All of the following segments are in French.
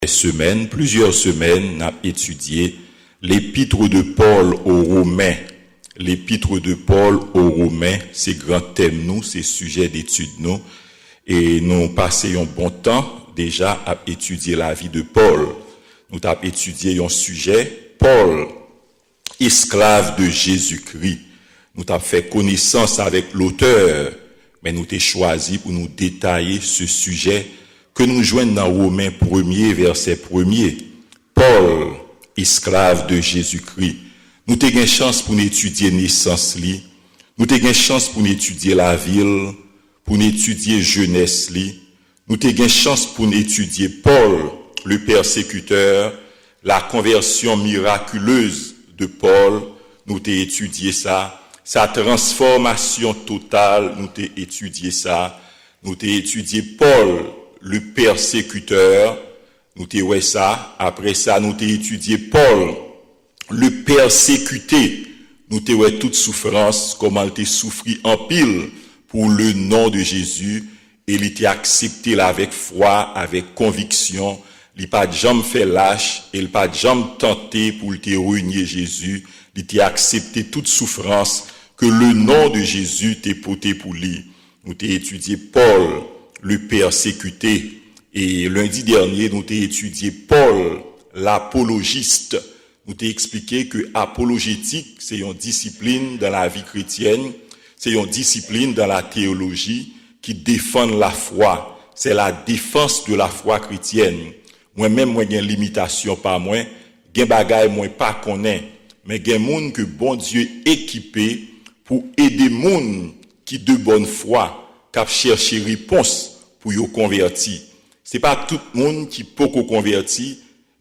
Plusieurs semaines, n'a étudié l'épître de Paul aux Romains. L'épître de Paul aux Romains, c'est grand thème nous, c'est sujet d'étude nous. Et nous passons un bon temps déjà à étudier la vie de Paul. Nous avons étudié un sujet, Paul, esclave de Jésus-Christ. Nous avons fait connaissance avec l'auteur, mais nous avons choisi pour nous détailler ce sujet que nous joignons dans Romains 1er, verset 1er. Paul, esclave de Jésus-Christ. Nous avons une chance pour étudier naissance li. Nous avons une chance pour étudier la ville, pour étudier jeunesse li. Nous avons une chance pour étudier Paul, le persécuteur, la conversion miraculeuse de Paul. Nous avons étudié ça. Sa transformation totale, nous avons étudié ça. Nous avons étudié Paul, le persécuteur, nous avons ça. Après ça, nous avons étudié Paul, le persécuté. Nous avons toute souffrance, comment il a souffert en pile pour le nom de Jésus. Et il a accepté là avec foi, avec conviction. Il n'a pas jamais fait lâche, il n'a pas jamais tenté pour te renier Jésus. Il a accepté toute souffrance que le nom de Jésus t'a porté pour lui. Nous avons étudié Paul, le persécuté. Et lundi dernier, nous avons étudié Paul, l'apologiste. Nous avons expliqué que apologétique, c'est une discipline dans la vie chrétienne, c'est une discipline dans la théologie qui défend la foi. C'est la défense de la foi chrétienne. Moi-même, moi, j'ai une limitation par moi, j'ai bagay moi pas connaît, mais j'ai monde que bon Dieu équipé pour aider monde qui de bonne foi, qui chercher réponse pour yo convertir. C'est pas tout le monde qui peut convertir,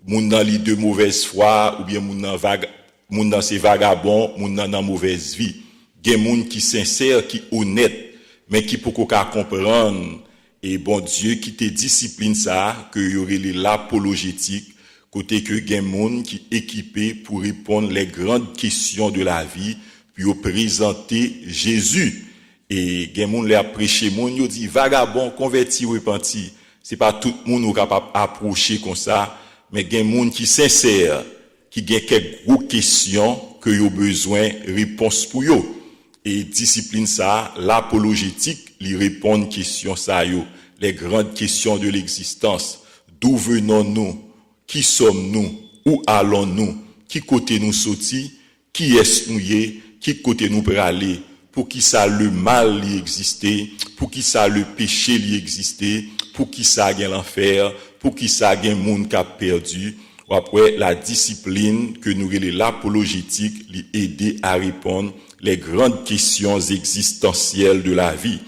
moun dans li de mauvaise foi ou bien moun dans ces vagabonds, moun dans mauvaise vie. Gen moun qui sincère, qui honnête, mais qui peut comprendre et bon Dieu qui te discipline ça que y aurait l'apologétique côté que gen moun qui équipé pour répondre les grandes questions de la vie puis présenter Jésus. Et gen moun l'a prêché moun yo dit vagabond converti repenti. C'est pas tout le monde qui est capable d'approcher comme ça, mais gen moun qui sincère, qui gen quelques grosses questions que yo besoin réponse pour yo. Et discipline ça, l'apologétique, lui répond questions ça yo, les grandes questions de l'existence. D'où venons-nous? Qui sommes-nous? Où allons-nous? Qui côté nous sorti? Qui est-ce nous y? Qui côté nous pour aller? Pour qui ça le mal y existait? Pour qui ça le péché y existait? Pour qui ça gagne l'enfer? Pour qui ça gagne monde qui a perdu? Ou après la discipline que nous relève l'apologétique lui aider à répondre les grandes questions existentielles de la vie.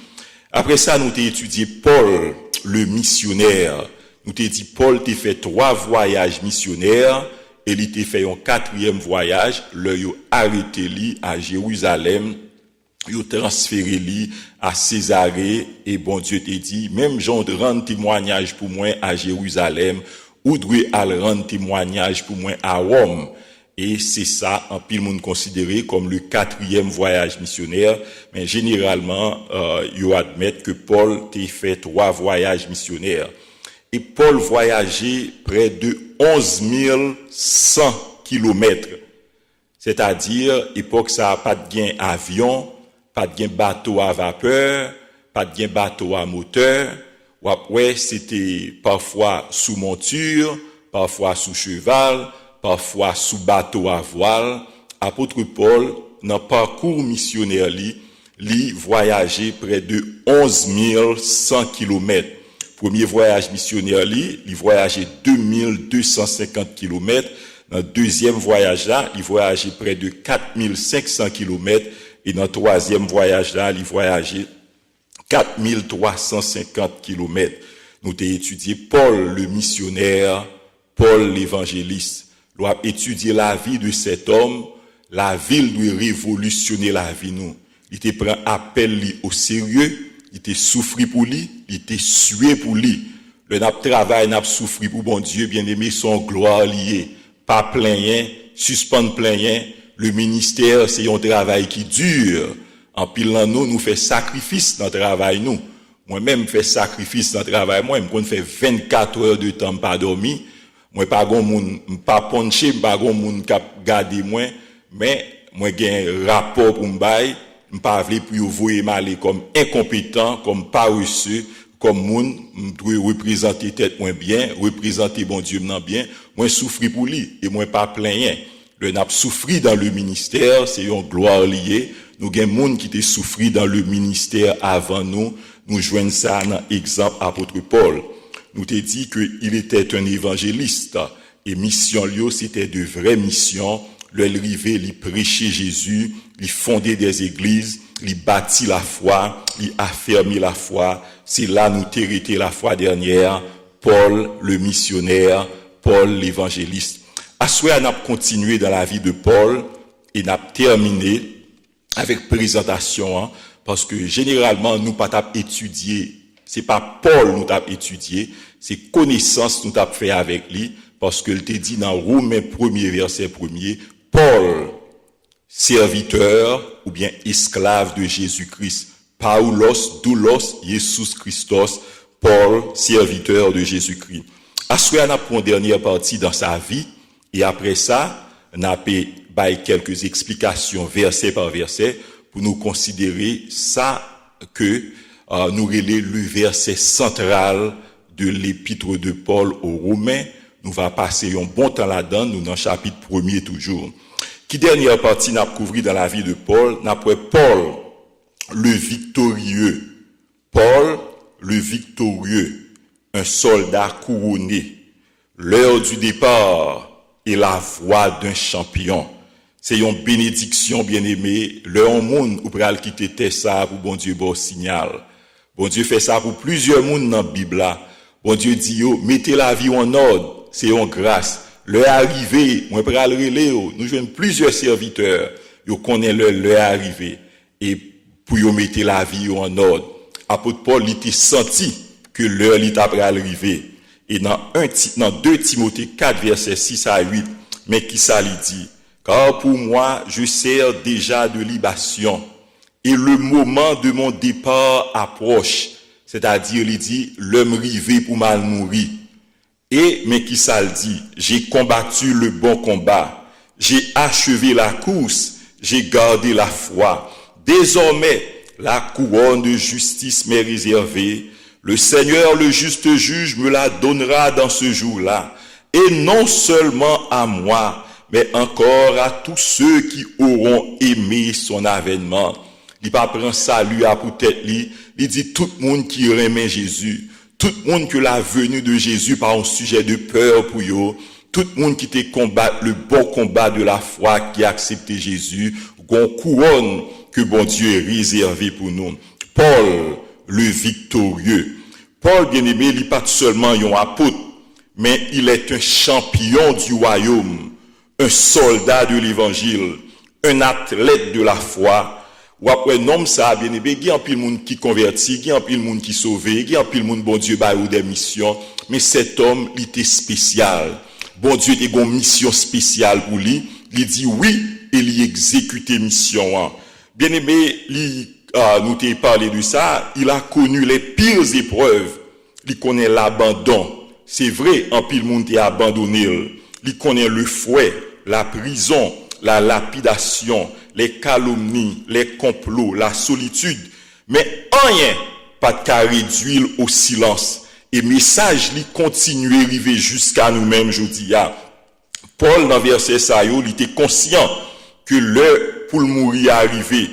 Après ça, nous avons étudié Paul, le missionnaire. Nous avons dit Paul t'a fait 3 voyages missionnaires et il t'a fait un 4e voyage, le yo arrêté li à Jérusalem, yo transféré li à Césarée et bon Dieu t'a dit même Jean de rendre témoignage pour moi à Jérusalem ou doit rendre témoignage pour moi à Rome. Et c'est ça, en pile monde considéré comme le 4e voyage missionnaire. Mais généralement, ils admettent que Paul t'a fait 3 voyages missionnaires. Et Paul voyageait près de 11 100 kilomètres. C'est-à-dire, époque ça, pas de gain avion, pas de gain bateau à vapeur, pas de gain bateau à moteur. Ou après, c'était parfois sous monture, parfois sous cheval, parfois sous bateau à voile. Apôtre Paul, dans le parcours missionnaire, li voyageait près de 11 100 kilomètres. Premier voyage missionnaire, il voyageait 2250 kilomètres. Dans le deuxième voyage là, il voyageait près de 4500 kilomètres. Et dans le troisième voyage là, il voyageait 4350 kilomètres. Nous avons étudié Paul le missionnaire, Paul l'évangéliste. Nous avons étudié la vie de cet homme. La ville doit révolutionner la vie nous. Il te prend appel li au sérieux, il te souffri pour lui, il te sué pour lui. Le n'a travail n'a souffri pour bon Dieu bien-aimé son gloire liée. Pas plein rien, suspend plein rien. Le ministère c'est un travail qui dure. En pile nous fait sacrifice dans le travail nous. Moi-même fais sacrifice dans le travail moi, me fait 24 heures de temps pas dormi Moi pas gon moun pas ponché, pas gon moun qui garder moi, mais moi gen rapport pour m'bay, m'pas vle pour voyer m'aller comme incompétent, comme paresseux, comme moun m'doit représenter tête moins bien, représenter bon Dieu m'nan bien, moi souffri pour lui et moi pas plaigner. Le n'a souffri dans le ministère, c'est une gloire liée. Nous gen moun qui te souffri dans le ministère avant nous joignent ça dans exemple apôtre Paul. Nous te dit qu'il était un évangéliste et mission lui c'était de vraies missions. Le rivé, il prêchait Jésus, il fondait des églises, il bâtit la foi, il affermit la foi. C'est là nous t'hérité la fois dernière, Paul le missionnaire, Paul l'évangéliste. Assoya n'a continué dans la vie de Paul et n'a terminé avec présentation, parce que généralement nous pas t'a étudié, c'est pas Paul nous t'a étudié, c'est connaissance nous t'a fait avec lui, parce que il te dit dans Romains 1er verset 1er, Paul, serviteur ou bien esclave de Jésus-Christ. Paulos, doulos, Jesus Christos, Paul, serviteur de Jésus-Christ. Assoya n'a pour une dernière partie dans sa vie, et après ça, n'a pas quelques explications verset par verset pour nous considérer ça que nous relève le verset central de l'épître de Paul aux Romains. Nous va passer un bon temps là-dedans, nous dans le chapitre 1er toujours. Qui dernière partie n'a couvert dans la vie de Paul, n'a Paul le victorieux. Paul le victorieux, un soldat couronné. L'heure du départ est la voix d'un champion. C'est une bénédiction bien-aimée. L'heure monde ou pral quitter ça pour bon Dieu bon signal. Bon Dieu fait ça pour plusieurs monde dans la Bible là. Bon Dieu dit yo, mettez la vie en ordre, c'est une grâce. L'heure arrivé, moi pral relé yo, nous joignons plusieurs serviteurs, yo connaît l'heure arrivé et pour yo mettre la vie en ordre. Apôtre Paul il était senti que l'heure il t'a pral arriver. Et dans 2 Timothée 4 verset 6 à 8, mais qui ça lui dit? Car pour moi, je sers déjà de libation et le moment de mon départ approche. C'est-à-dire, il dit, l'homme rivé pour mal mourir. Et, mais qui ça le dit? J'ai combattu le bon combat. J'ai achevé la course. J'ai gardé la foi. Désormais, la couronne de justice m'est réservée. Le Seigneur, le juste juge, me la donnera dans ce jour-là. Et non seulement à moi, mais encore à tous ceux qui auront aimé son avènement. Il pas prend salut à pour tête li, il dit tout le monde qui aimait Jésus, tout le monde que la venue de Jésus par un sujet de peur pour eux, tout le monde qui te combat le bon combat de la foi qui a accepté Jésus, gon couronne que bon Dieu est réservé pour nous. Paul le victorieux. Paul bien-aimé, il n'est pas seulement un apôtre, mais il est un champion du royaume, un soldat de l'évangile, un athlète de la foi. Ou après nom ça bien-aimé, il y a un pile monde qui converti, il y a un pile monde qui sauvé, il y a un pile monde bon Dieu ba ou des missions, mais cet homme il était spécial. Bon Dieu était une mission spéciale pour lui, il dit oui et il exécute mission. Bien-aimé, nous t'ai parlé de ça, il a connu les pires épreuves. Il connaît l'abandon. C'est vrai, en pile monde est abandonné. Il connaît le fouet, la prison, la lapidation, les calomnies, les complots, la solitude. Mais rien, pas de cas réduire au silence. Et message lui continue à arriver jusqu'à nous-mêmes, je dis. Paul, dans verset ça, il était conscient que l'heure pour le mourir arrivé.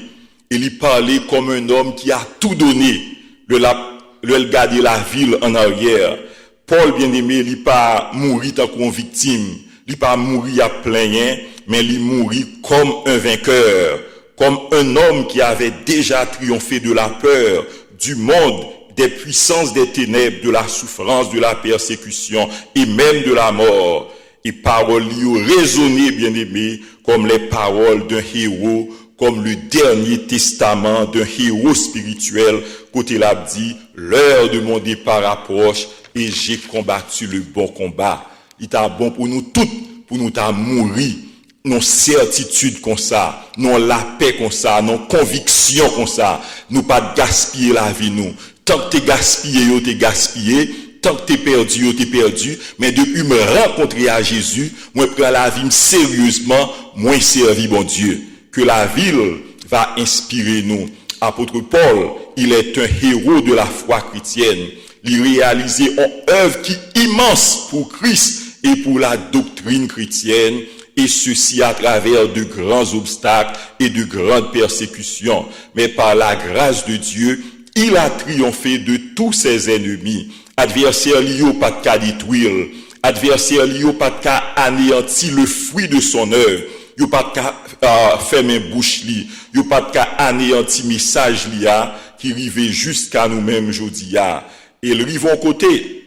Il parlait comme un homme qui a tout donné, le garder la ville en arrière. Paul, bien-aimé, il pas mourir tant qu'une victime, il pas mourir à plein, mais il mourit comme un vainqueur, comme un homme qui avait déjà triomphé de la peur, du monde, des puissances des ténèbres, de la souffrance, de la persécution et même de la mort. Et paroles lui résonnaient, bien-aimé, comme les paroles d'un héros, comme le dernier testament d'un héros spirituel, côté l'a dit, l'heure de mon départ approche et j'ai combattu le bon combat. Il est bon pour nous toutes, pour nous mourir, non certitude comme ça, non la paix comme ça, non conviction comme ça, nous pas gaspiller la vie nous. Tant que t'es gaspillé, tant que t'es perdu, mais depuis me rencontrer à Jésus, moi prends la vie sérieusement, moi servi bon Dieu. Que la ville va inspirer nous. Apôtre Paul, il est un héros de la foi chrétienne. Il réalisait une œuvre qui est immense pour Christ et pour la doctrine chrétienne, et ceci à travers de grands obstacles et de grandes persécutions. Mais par la grâce de Dieu, il a triomphé de tous ses ennemis. Adversaire lié pas de cas détruire, adversaire lié pas de cas anéantir le fruit de son œuvre. Yo pas de cas fermer bouche li, yo pas de cas anéantir message li a qui rive jusqu'à nous-mêmes jodi a. Et le rivon côté,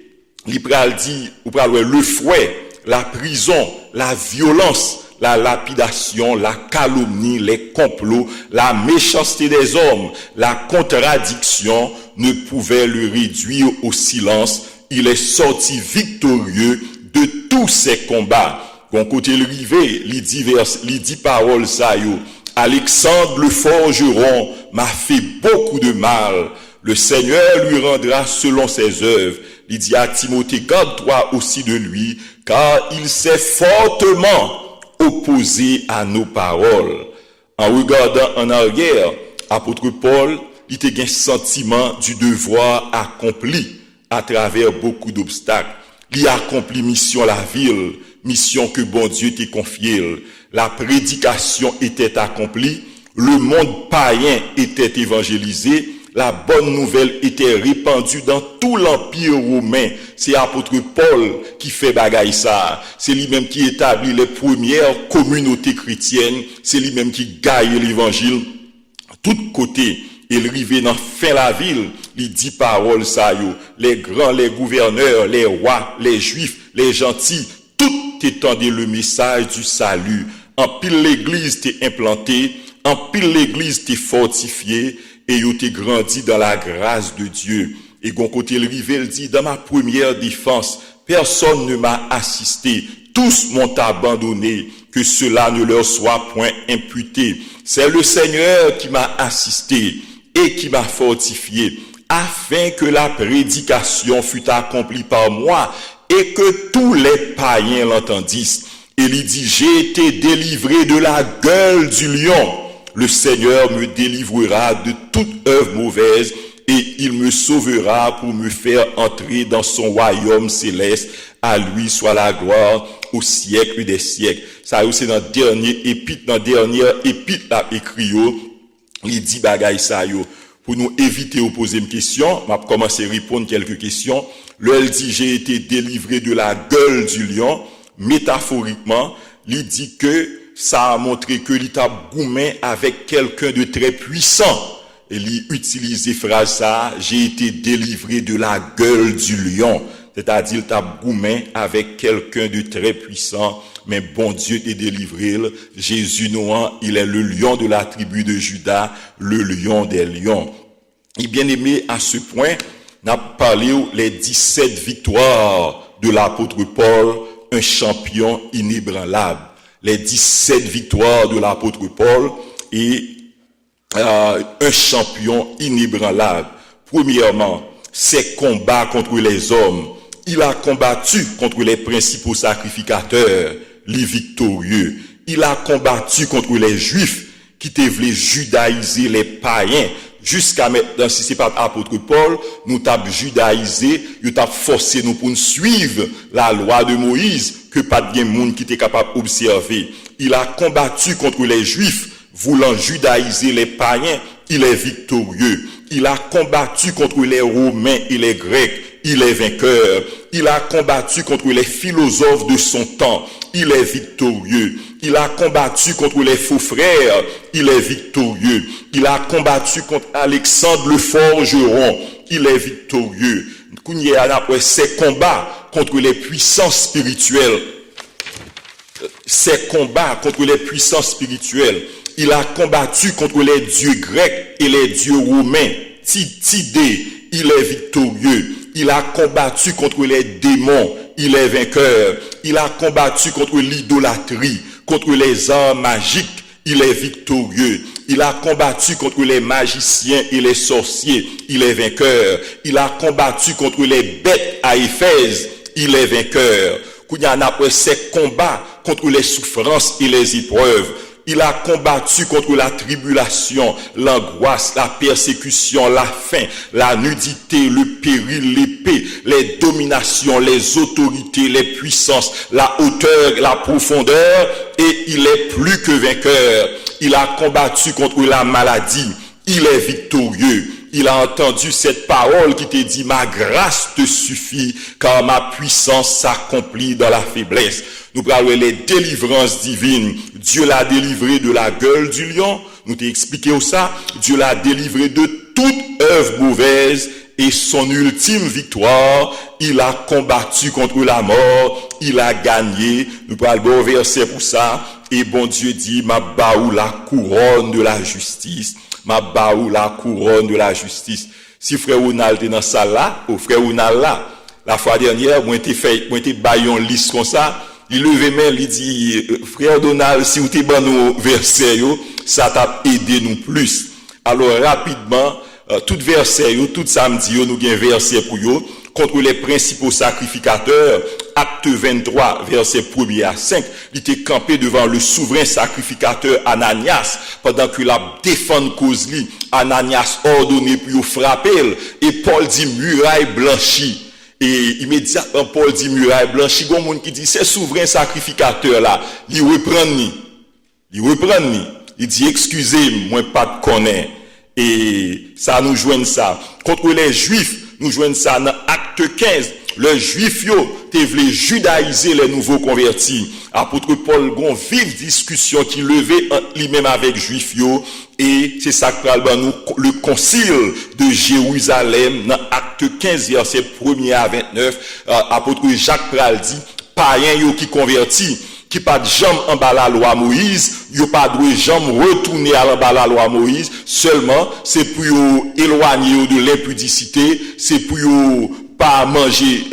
il pral dit, ou pral le fouet, la prison, la violence, la lapidation, la calomnie, les complots, la méchanceté des hommes, la contradiction ne pouvaient le réduire au silence. Il est sorti victorieux de tous ces combats. Quand côté le rivé, il dit paroles ça yo. Alexandre le forgeron m'a fait beaucoup de mal. Le Seigneur lui rendra selon ses œuvres. Il dit à Timothée, garde-toi aussi de lui, car il s'est fortement opposé à nos paroles. En regardant en arrière, apôtre Paul, il était un sentiment du devoir accompli à travers beaucoup d'obstacles. Il a accompli mission la ville, mission que bon Dieu t'a confiée. La prédication était accomplie, le monde païen était évangélisé, la bonne nouvelle était répandue dans tout l'empire romain. C'est apôtre Paul qui fait bagaille ça. C'est lui-même qui établit les premières communautés chrétiennes. C'est lui-même qui gagne l'évangile. Tout côté, il arrive dans fin la ville, il dit parole ça yo. Les grands, les gouverneurs, les rois, les juifs, les gentils, tout étendait le message du salut. En pile l'église t'est implantée, en pile l'église t'est fortifiée, et yo t'es grandi dans la grâce de Dieu. Et gon côté le rivel dit, dans ma première défense, personne ne m'a assisté, tous m'ont abandonné, que cela ne leur soit point imputé. C'est le Seigneur qui m'a assisté et qui m'a fortifié, afin que la prédication fût accomplie par moi et que tous les païens l'entendissent. Et il dit, j'ai été délivré de la gueule du lion. Le Seigneur me délivrera de toute œuvre mauvaise et il me sauvera pour me faire entrer dans son royaume céleste. À lui soit la gloire au siècle des siècles. Ça c'est dans dernier épître, dans dernière épître là écrit yo, il dit bagay ça yo. Pour nous éviter de poser une question, on va commencer à répondre quelques questions. Elle dit j'ai été délivré de la gueule du lion. Métaphoriquement, il dit que ça a montré que l'État gourmet avec quelqu'un de très puissant. Et il utilise phrase ça, j'ai été délivré de la gueule du lion. C'est-à-dire, l'État gourmet avec quelqu'un de très puissant. Mais bon Dieu t'est délivré. Jésus Noah, il est le lion de la tribu de Juda, le lion des lions. Et bien aimé, à ce point, on a parlé les 17 victoires de l'apôtre Paul, un champion inébranlable. Les 17 victoires de l'apôtre Paul et un champion inébranlable. Premièrement, ses combats contre les hommes. Il a combattu contre les principaux sacrificateurs, les victorieux. Il a combattu contre les juifs qui voulaient judaïser les païens. Jusqu'à maintenant, si c'est pas l'apôtre Paul, nous t'avons judaïsé, nous t'avons forcé nous pour nous suivre la loi de Moïse, que pas de monde qui était capable d'observer. Il a combattu contre les juifs, voulant judaïser les païens, il est victorieux. Il a combattu contre les Romains et les Grecs, il est vainqueur. Il a combattu contre les philosophes de son temps, il est victorieux. Il a combattu contre les faux frères, il est victorieux. Il a combattu contre Alexandre le forgeron, il est victorieux. Ses combats contre les puissances spirituelles, ses combats contre les puissances spirituelles, il a combattu contre les dieux grecs et les dieux romains. Tidé, il est victorieux. Il a combattu contre les démons, il est vainqueur. Il a combattu contre l'idolâtrie, contre les arts magiques, il est victorieux. Il a combattu contre les magiciens et les sorciers. Il est vainqueur. Il a combattu contre les bêtes à Éphèse. Il est vainqueur. Kounya après ces combats contre les souffrances et les épreuves. Il a combattu contre la tribulation, l'angoisse, la persécution, la faim, la nudité, le péril, l'épée, les dominations, les autorités, les puissances, la hauteur, la profondeur, et il est plus que vainqueur. Il a combattu contre la maladie. Il est victorieux. Il a entendu cette parole qui te dit, ma grâce te suffit, car ma puissance s'accomplit dans la faiblesse. Nous parlons les délivrances divines. Dieu l'a délivré de la gueule du lion. Nous t'ai expliqué ça. Dieu l'a délivré de toute œuvre mauvaise. Et son ultime victoire, il a combattu contre la mort. Il a gagné. Nous parlons au verset pour ça. Et bon Dieu dit, ma baou la couronne de la justice. Ma baou la couronne de la justice. Si frère Ounal était dans ça là, ou frère Ounal là, la fois dernière, moi t'ai baillon liste comme ça, il levait main, il dit, frère Donald, si vous t'es ban nos versets, ça t'a aidé nous plus. Alors rapidement, tout verset, tout samedi, nous avons un verset pour vous, contre les principaux sacrificateurs, acte 23, verset 1er à 5, il était campé devant le souverain sacrificateur Ananias, pendant que la défense cause li, Ananias ordonné pour frapper, et Paul dit muraille blanchie. Et immédiatement Paul dit muraille blanchie, il y a un monde qui dit c'est souverain sacrificateur là, il reprend ni. Il dit excusez, moi pas de connaître. Et ça nous joigne ça. Contre les Juifs, nous joignons ça dans acte 15. Les Juifs, te voulaient judaïser les nouveaux convertis. Apôtre Paul, gon vive discussion qui levait lui-même avec Juifs, et c'est ça que nous, le concile de Jérusalem, dans acte 15, verset 1er à 29, apôtre Jacques Pral dit, païen qui converti, qui pas de jambe en bas la loi Moïse, yo pas de jambe retourner à en bas la loi Moïse, seulement c'est pour éloigner de l'impudicité, c'est pour pas manger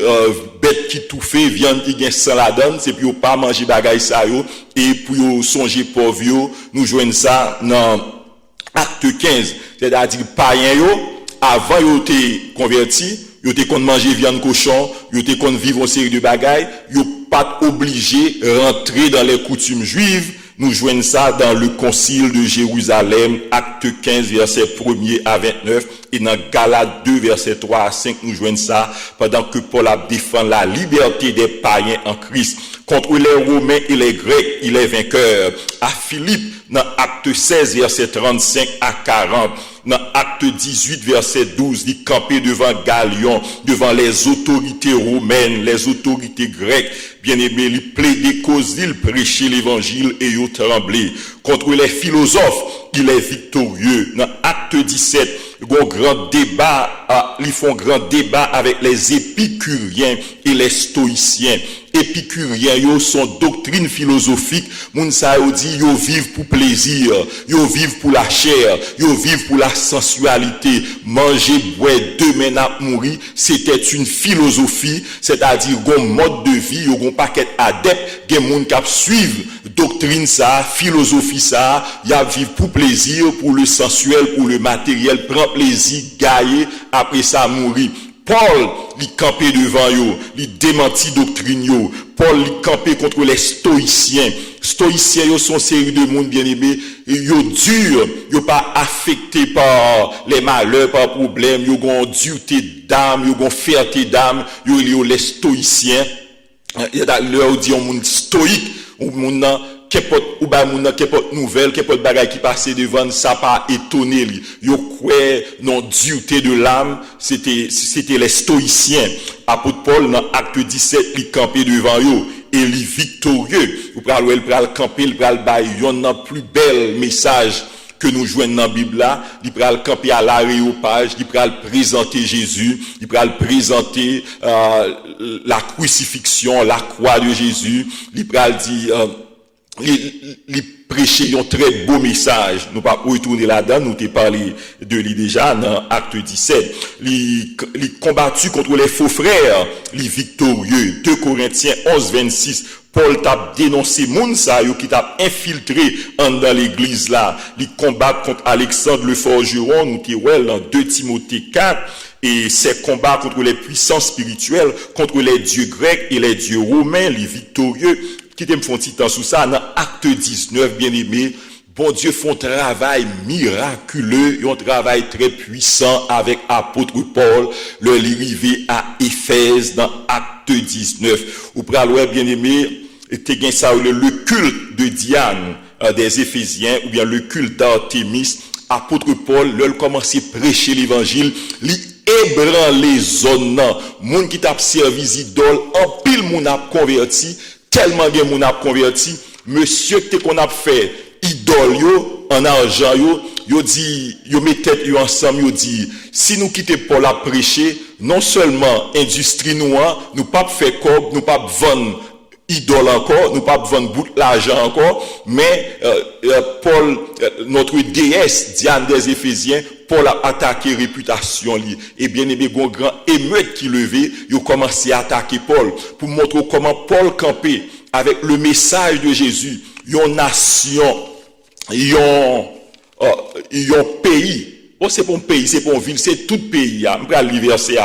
bête qui tout fait, viande qui gagne sans la donne, c'est pour pas manger bagaille ça yo, et pour songer pauvre yo, nous joignons ça dans acte 15, c'est-à-dire païen yo, avant yo te converti, yo te kon manger viande cochon, yo te kon vivre une série de bagailles, yo pas obligé rentrer dans les coutumes juives. Nous joignons ça dans le concile de Jérusalem, acte 15, verset 1er à 29, et dans Galates 2, verset 3 à 5, nous joignons ça pendant que Paul a défend la liberté des païens en Christ. Contre les Romains et les Grecs, il est vainqueur. À Philippe, dans acte 16, verset 35 à 40, dans acte 18, verset 12, il campait devant Galion, devant les autorités romaines, les autorités grecques. Bien-aimé, il plaidait cause, il prêchait l'évangile et il tremblait. Contre les philosophes, il est victorieux. Dans acte 17, ils font grand débat avec les épicuriens et les stoïciens. Épicuriens, yo sont doctrines philosophiques. Moun sa yo dit, yo vivent pour plaisir, yo vivent pour la chair, yo vivent pour la sensualité. Manger, boire, demain n'a mourir, c'était une philosophie, c'est-à-dire gon mode de vie, yo gon paquet adepte, gen moun k'ap suivre doctrine ça, philosophie ça, y a vivre pour plaisir, pour le sensuel, pour le matériel, prend plaisir, gailler, après ça mourir. Paul, il campait devant yo, il démentit doctrine yo. Paul, il campait contre les stoïciens. Stoïciens, yo sont série de monde bien-aimé, yo dur, yo pas affecté par les malheurs, par problèmes, yo gon dureté d'âme, yo gon fierté d'âme, yo les stoïciens. Il y a leur dit un monde stoïque, ou monde qu'importe ou ba moun qu'importe nouvelle qu'importe bagaille qui passait devant ça pas étonné li yo quoi non dureté de l'âme c'était les stoïciens. Apôtre Paul dans acte 17 il campait devant yo et il victorieux ou pral camper il pral bay yon nan plus bel message que nous joignons dans la Bible là, il pral camper à l'aréopage, il pral présenter Jésus, il pral présenter la crucifixion, la croix de Jésus, il pral dire il prêché un très beau message. Nous pas retourner là-dedans, nous t'ai parlé de lui déjà dans Acte 17. Il combattu contre les faux frères, il victorieux. 2 Corinthiens 11, 26. Paul t'a dénoncé moun sa yo qui t'a infiltré dans l'église là. Il combat contre Alexandre le forgeron, nous t'y ouais dans 2 Timothée 4. Et ces combats contre les puissances spirituelles, contre les dieux grecs et les dieux romains, les victorieux, qui t'aiment font petit temps sous ça, dans Acte 19, bien aimé, bon Dieu font un travail miraculeux, un travail très puissant avec apôtre Paul, le arrivé à Éphèse dans Acte 19. Ou pral ouais, bien aimé, t'es gain ça le culte de Diane des Éphésiens, ou bien le culte d'Artémis, apôtre Paul, leur commence à prêcher l'évangile, ébranler zones nan, moun qui t'a servi idole, en pile moun a converti, tellement bien moun a converti, monsieur que qu'on a fait idole yo, en argent yo dit, yo met tête yo ensemble, yo dit, si nous quittons Paul à prêcher, non seulement industrie noire, nous pas faire cob, nous pas vendre idole encore, nous pas vendre bout l'argent encore, mais Paul, notre déesse Diane des Éphésiens, Paul a attaqué réputation li. Et bien aimé, bon grand émeute qui levé, il a commencé à attaquer Paul pour montrer comment Paul campait avec le message de Jésus. Yon nation, yon pays. Oh, c'est pas un pays, c'est pas une ville, c'est tout pays. Je vais aller verser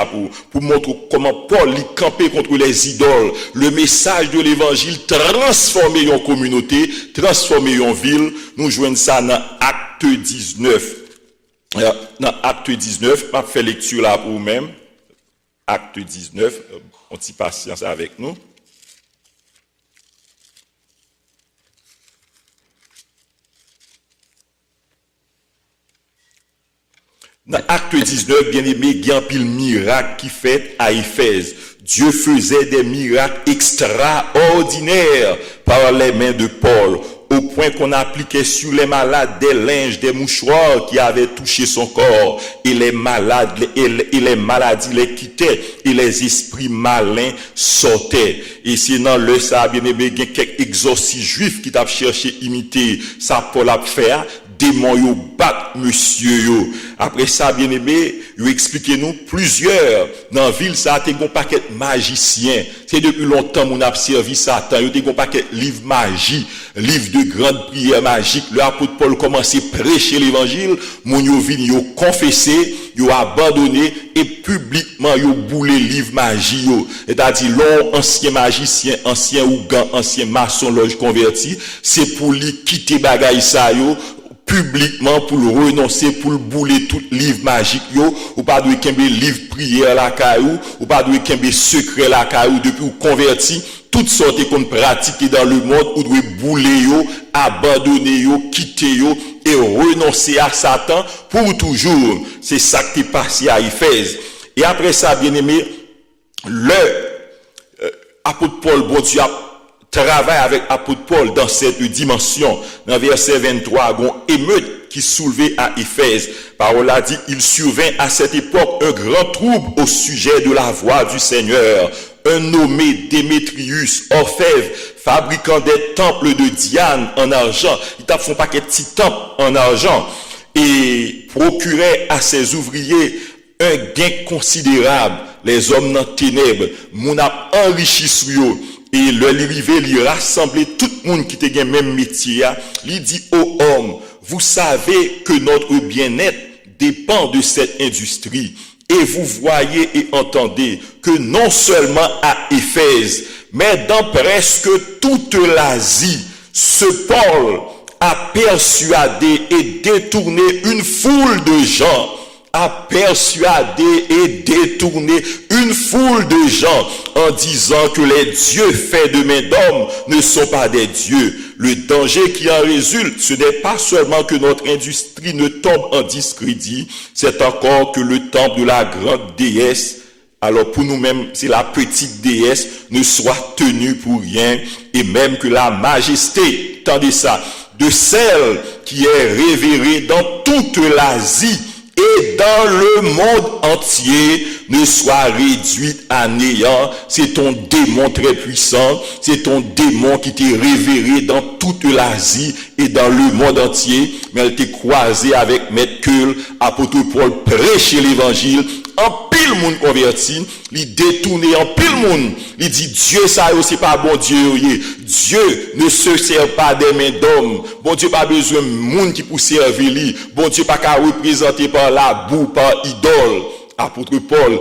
pour montrer comment Paul y campait contre les idoles. Le message de l'évangile transformer une communauté, transformer une ville. Nous jouons ça dans Acte 19. Dans Acte 19, je vais faire lecture là pour vous-même. Acte 19, on t'y patience avec nous. Dans Acte 19, bien aimé, il y a un pile miracle qui fait à Éphèse. Dieu faisait des miracles extraordinaires par les mains de Paul, au point qu'on appliquait sur les malades des linges, des mouchoirs qui avaient touché son corps, et les malades, et les maladies les quittaient, et les esprits malins sortaient. Et sinon, le ça, bien aimé, il y a quelques exorcistes juifs qui t'a cherché imiter ça Paul a fait. Démons yo bat monsieur yo. Après ça, bien aimé, yo expliquez-nous plusieurs dans ville ça te gon paquet magicien. C'est depuis longtemps mon a servi Satan. Yo te gon paquet livre magie, livre de grande prière magique. Le apôtre Paul commençait à prêcher l'évangile, mon yo vinn yo confesser, yo abandonné et publiquement yo boulé livre magie yo. C'est-à-dire l'on ancien magicien, ancien ougan, ancien maçon loge converti, c'est pour lui quitter bagay ça yo publiquement pour le renoncer, pour le bouler tout livre magique yo, ou pas de kembe livre prière la caillou, ou pas de kembe secret la caillou depuis ou converti, toutes sortes qu'on pratique dans le monde, ou doit bouler yo, abandonner yo, quitter yo, et renoncer à Satan pour toujours. C'est ça qui est passé à Éphèse. Et après ça, bien aimé, apôtre Paul, bon Dieu a travaille avec apôtre Paul dans cette dimension. Dans verset 23, il y a une émeute qui soulevait à Éphèse. Parole a dit, il survint à cette époque un grand trouble au sujet de la voix du Seigneur. Un nommé Démétrius, orfèvre, fabricant des temples de Diane en argent. Il t'a fait un paquet de petits temples en argent. Et procurait à ses ouvriers un gain considérable. Les hommes dans les ténèbres, mon a enrichi sur eux. Et le arrivé, il rassemblait tout le monde qui était le même métier. Il dit aux hommes, vous savez que notre bien-être dépend de cette industrie. Et vous voyez et entendez que non seulement à Éphèse, mais dans presque toute l'Asie, ce Paul a persuadé et détourné une foule de gens, a persuadé et détourné une foule de gens en disant que les dieux faits de main d'homme ne sont pas des dieux. Le danger qui en résulte, ce n'est pas seulement que notre industrie ne tombe en discrédit, c'est encore que le temple de la grande déesse, alors pour nous-mêmes, c'est la petite déesse, ne soit tenu pour rien, et même que la majesté, tendez ça, de celle qui est révérée dans toute l'Asie, et dans le monde entier ne soit réduite à néant. C'est ton démon très puissant, c'est ton démon qui t'est révéré dans toute l'Asie et dans le monde entier, mais elle t'est croisée avec Maître Keul, apôtre Paul, prêcher l'évangile, en pile monde converti, il détourné en pile monde, il dit Dieu ça c'est pas bon Dieu, Dieu ne se sert pas des mains d'homme, bon Dieu pas besoin de monde qui pour servir lui, bon Dieu pas qu'à représenter par la boue, par idole. Apôtre Paul,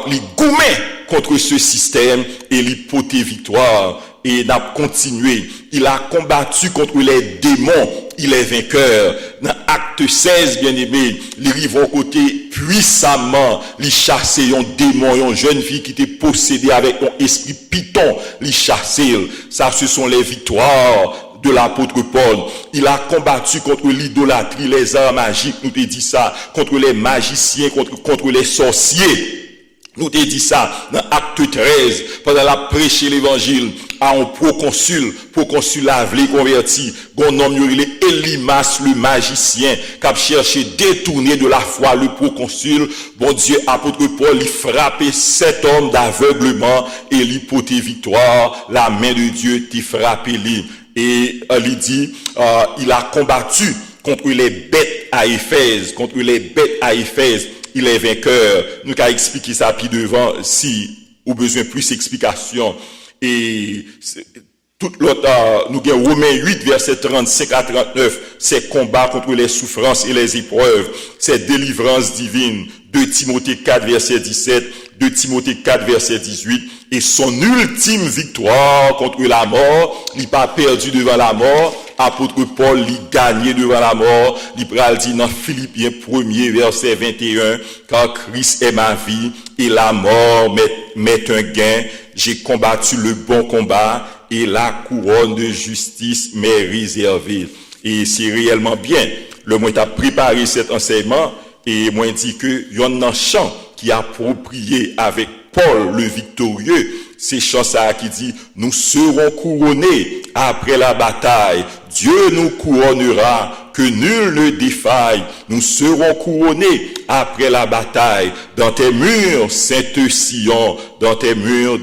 il goumait contre ce système et l'hypothèse victoire. Et il a continué. Il a combattu contre les démons. Il est vainqueur. Dans acte 16, bien aimé, il arrive au côté puissamment. Il chasse un démon, une jeune fille qui était possédée avec un esprit python. Il chasse. Ça, ce sont les victoires de l'apôtre Paul. Il a combattu contre l'idolâtrie, les arts magiques, nous te dit ça, contre les magiciens, contre les sorciers. Nous te dit ça dans acte 13, pendant la prêcher l'évangile à un proconsul Lavlé converti, un homme Elimas le magicien, qui a cherché détourner de la foi le proconsul. Bon Dieu, apôtre Paul, il frappait cet homme d'aveuglement et l'hypothèse victoire, la main de Dieu t'a frappé lui. Et il dit, il a combattu contre les bêtes à Éphèse, il est vainqueur. Nous avons expliqué ça puis devant, si ou besoin plus d'explications. Et tout l'autre, nous avons Romains 8, verset 35 à 39, c'est combat contre les souffrances et les épreuves, c'est délivrance divine. 2 Timothée 4, verset 17, 2 Timothée 4, verset 18, et son ultime victoire contre la mort, il n'a pas perdu devant la mort, apôtre Paul, il gagné devant la mort, il pral dit dans Philippiens 1er, verset 21, car Christ est ma vie, et la mort m'est un gain, j'ai combattu le bon combat, et la couronne de justice m'est réservée. Et c'est réellement bien, le moi t'a préparé cet enseignement, et moi dit que y en a un chant qui a approprié avec Paul le victorieux, c'est chant ça qui dit nous serons couronnés après la bataille, Dieu nous couronnera, que nul ne défaille, nous serons couronnés après la bataille, dans tes murs, Sainte Sion, dans tes murs,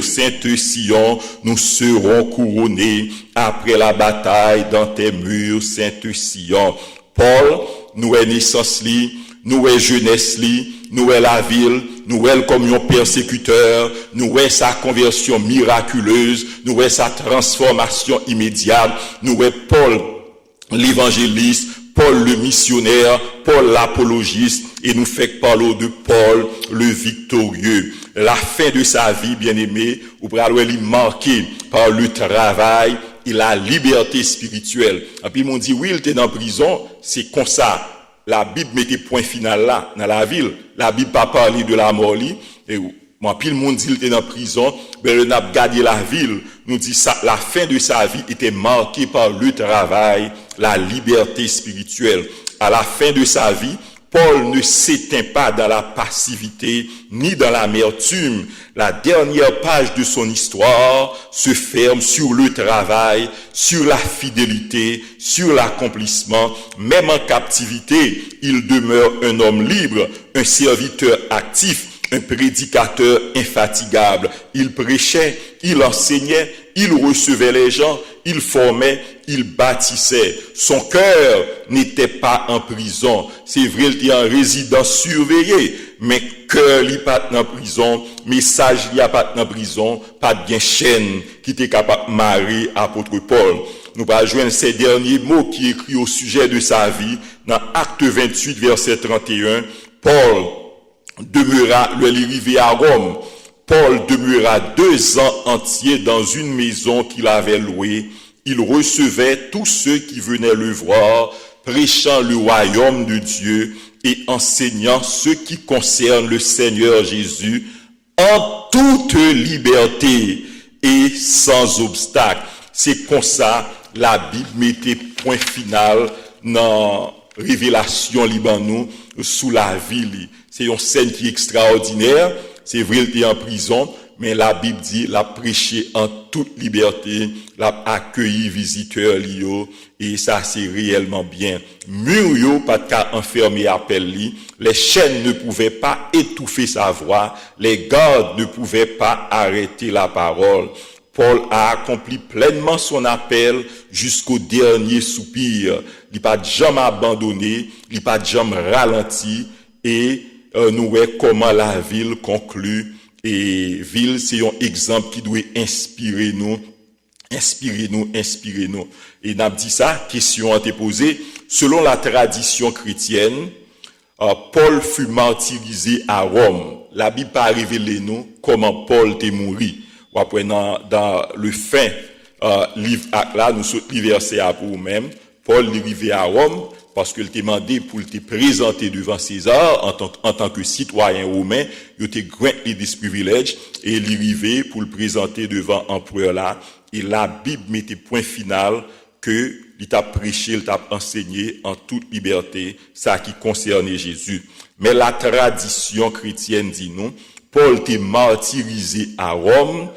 Sainte Sion, nous serons couronnés après la bataille, dans tes murs, Sainte Sion. Paul, nous est naissance li, nous est jeunesse li, nous est la ville, nous est comme un persécuteur, nous est sa conversion miraculeuse, nous est sa transformation immédiate, nous est Paul l'évangéliste, Paul le missionnaire, Paul l'apologiste, et nous fait parler de Paul le victorieux. La fin de sa vie, bien aimé, ou est marquée par le travail et la liberté spirituelle. Et puis ils m'ont dit, oui, il était dans prison, c'est comme ça. La Bible mettait point final là, dans la ville. La Bible pas parlé de la mort, et moi, puis le monde dit qu'il était dans prison, ben, il a gardé la ville. Nous dit ça, la fin de sa vie était marquée par le travail, la liberté spirituelle. À la fin de sa vie, Paul ne s'éteint pas dans la passivité ni dans l'amertume. La dernière page de son histoire se ferme sur le travail, sur la fidélité, sur l'accomplissement. Même en captivité, il demeure un homme libre, un serviteur actif, un prédicateur infatigable. Il prêchait, il enseignait, il recevait les gens, il formait, il bâtissait. Son cœur n'était pas en prison. C'est vrai, il était en résidence surveillée, mais cœur il pas en prison, message il a pas en prison, pas de chaîne qui était capable de marier apôtre Paul. Nous allons joindre ces derniers mots qui écrit au sujet de sa vie dans Acte 28 verset 31. Paul demeura, lui arrivé à Rome. Paul demeura 2 ans entiers dans une maison qu'il avait louée. Il recevait tous ceux qui venaient le voir, prêchant le royaume de Dieu et enseignant ce qui concerne le Seigneur Jésus en toute liberté et sans obstacle. C'est comme ça la Bible mettait point final dans Révélation Libanou sous la ville. C'est une scène qui est extraordinaire. C'est vrai, il était en prison, mais la Bible dit, l'a prêché en toute liberté, l'a accueilli visiteurs lio, et ça c'est réellement bien. Mur yo pas de cas enfermé appel li, les chaînes ne pouvaient pas étouffer sa voix, les gardes ne pouvaient pas arrêter la parole. Paul a accompli pleinement son appel jusqu'au dernier soupir. Il n'a pas jamais abandonné, il n'a pas jamais ralenti, et nous voyons comment la ville conclut. Et ville, c'est un exemple qui doit inspirer nous. Et n'a dit ça, question a été posée. Selon la tradition chrétienne, Paul fut martyrisé à Rome. La Bible pas révélé nous comment Paul était mort. Ou après dans le fin livre là, nous sommes verset à pour nous-mêmes. Paul est arrivé à Rome parce qu'il était demandé pour te présenter devant César en tant que citoyen romain. Il était granté de ce privilège et il est arrivé pour le présenter devant l'empereur là. Et la Bible mettait point final que il t'a prêché, il t'a enseigné en toute liberté ça qui concernait Jésus. Mais la tradition chrétienne dit non. Paul était martyrisé à Rome,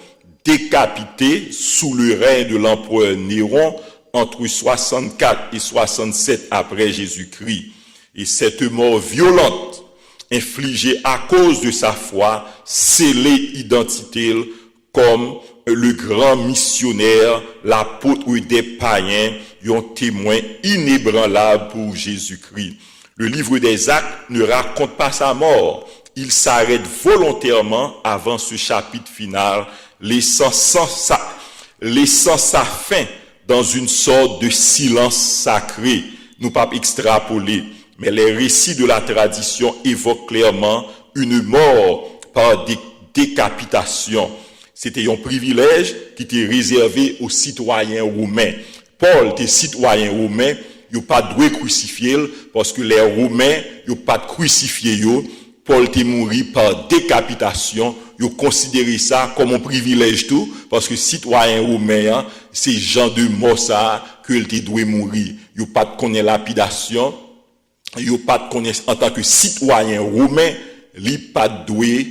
décapité sous le règne de l'empereur Néron entre 64 et 67 après Jésus-Christ. Et cette mort violente, infligée à cause de sa foi, scellait identité comme le grand missionnaire, l'apôtre des païens, un témoin inébranlable pour Jésus-Christ. Le livre des Actes ne raconte pas sa mort. Il s'arrête volontairement avant ce chapitre final, laissant sa fin dans une sorte de silence sacré. Nous pas extrapoler, mais les récits de la tradition évoquent clairement une mort par décapitation. C'était un privilège qui était réservé aux citoyens romains. Paul était citoyen romain, il n'a pas dû crucifier parce que les Romains n'ont pas crucifié. Paul était mort par décapitation. Ils considéraient ça comme un privilège tout, parce que citoyen romain, c'est genre de mort ça que il doit mourir. Ils n'ont pas de connaître lapidation. Ils n'ont pas de connaître en tant que citoyen romain, il pas doué,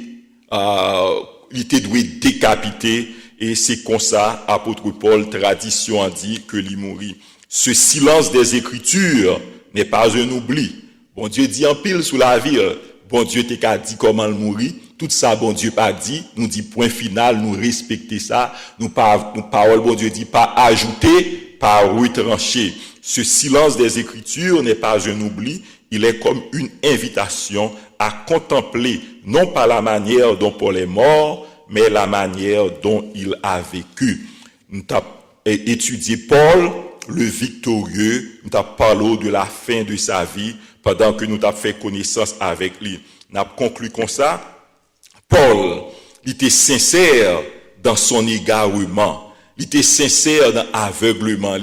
il était doué décapiter. Et c'est comme ça, apôtre Paul, tradition a dit que il mourit. Ce silence des Écritures n'est pas un oubli. Bon Dieu dit en pile sous la vie. Bon Dieu t'a dit comment le mourir. Tout ça, bon Dieu pas dit. Nous dit point final, nous respecter ça. Nous parole, bon Dieu dit pas ajouter, pas retrancher. Ce silence des Écritures n'est pas un oubli. Il est comme une invitation à contempler, non pas la manière dont Paul est mort, mais la manière dont il a vécu. Nous avons étudié Paul, le victorieux. Nous avons parlé de la fin de sa vie pendant que nous avons fait connaissance avec lui. Nous avons conclu comme ça. Paul, il était sincère dans son égarement. Il était sincère dans l'aveuglement.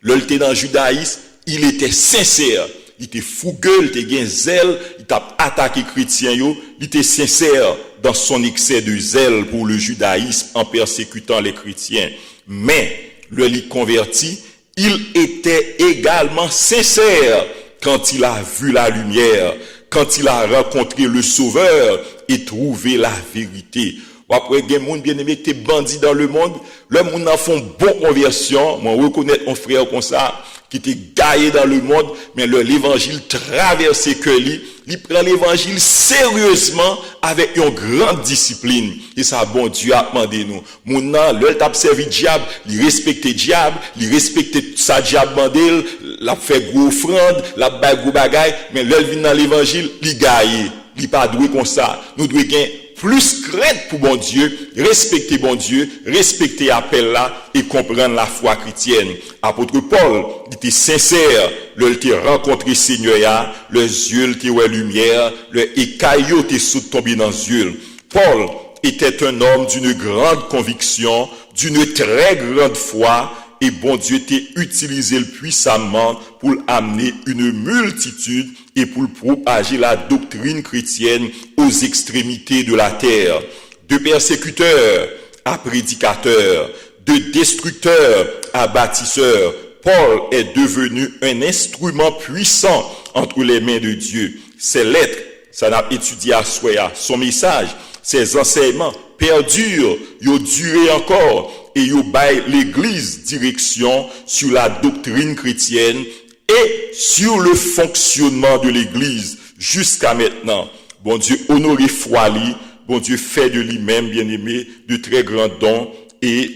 Lorsqu'il était dans le judaïsme, il était sincère. Il était fougueux, il était gain zèle, il t'a attaqué chrétien il était sincère dans son excès de zèle pour le judaïsme en persécutant les chrétiens. Mais, il converti, il était également sincère quand il a vu la lumière, quand il a rencontré le Sauveur et trouvé la vérité. Après, il y a des gens bien aimés qui étaient bandits dans le monde. Le monde a fait une bonne conversion. Moi, reconnaître mon frère comme ça, qui était gaillé dans le monde, mais l'évangile traversait que lui. Il prend l'évangile sérieusement avec une grande discipline. Et ça, bon Dieu a demandé nous. Mon nan, l'œil t'a servi diable, il respectait diable, il respectait sa diable mandel, l'a fait gros offrande, l'a bague gros bagaille, mais l'œil vient dans l'évangile, il gaillé. Il pas doué comme ça. Nous devons gagner plus crainte pour bon Dieu, respecter bon Dieu, respecter appel là et comprendre la foi chrétienne. Apôtre Paul, il était sincère, il était rencontré Seigneur, les yeux étaient ouais lumière, le écaillot était sous tombé dans les yeux. Paul était un homme d'une grande conviction, d'une très grande foi, et bon Dieu t'a utilisé puissamment pour amener une multitude et pour propager la doctrine chrétienne aux extrémités de la terre. De persécuteurs à prédicateurs, de destructeurs à bâtisseurs, Paul est devenu un instrument puissant entre les mains de Dieu. Ses lettres, ça n'a étudié à Soya, son message, ses enseignements perdure, yo duré encore, et yo bail l'église direction sur la doctrine chrétienne et sur le fonctionnement de l'église jusqu'à maintenant. Bon Dieu, honoré foi li, bon Dieu fait de lui-même, bien-aimé, de très grands dons, et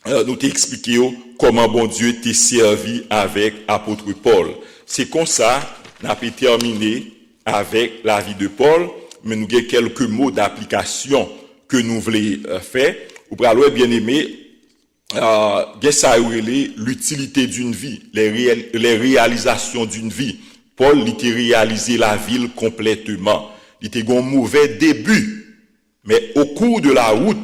nous t'ai expliqué comment bon Dieu t'est servi avec apôtre Paul. C'est comme ça, nous avons terminé avec la vie de Paul, mais nous avons quelques mots d'application que nous voulons faire. Ou pour aller bien aimé, l'utilité d'une vie, les réalisations d'une vie. Paul, il a réalisé la ville complètement. Il a eu un mauvais début, mais au cours de la route,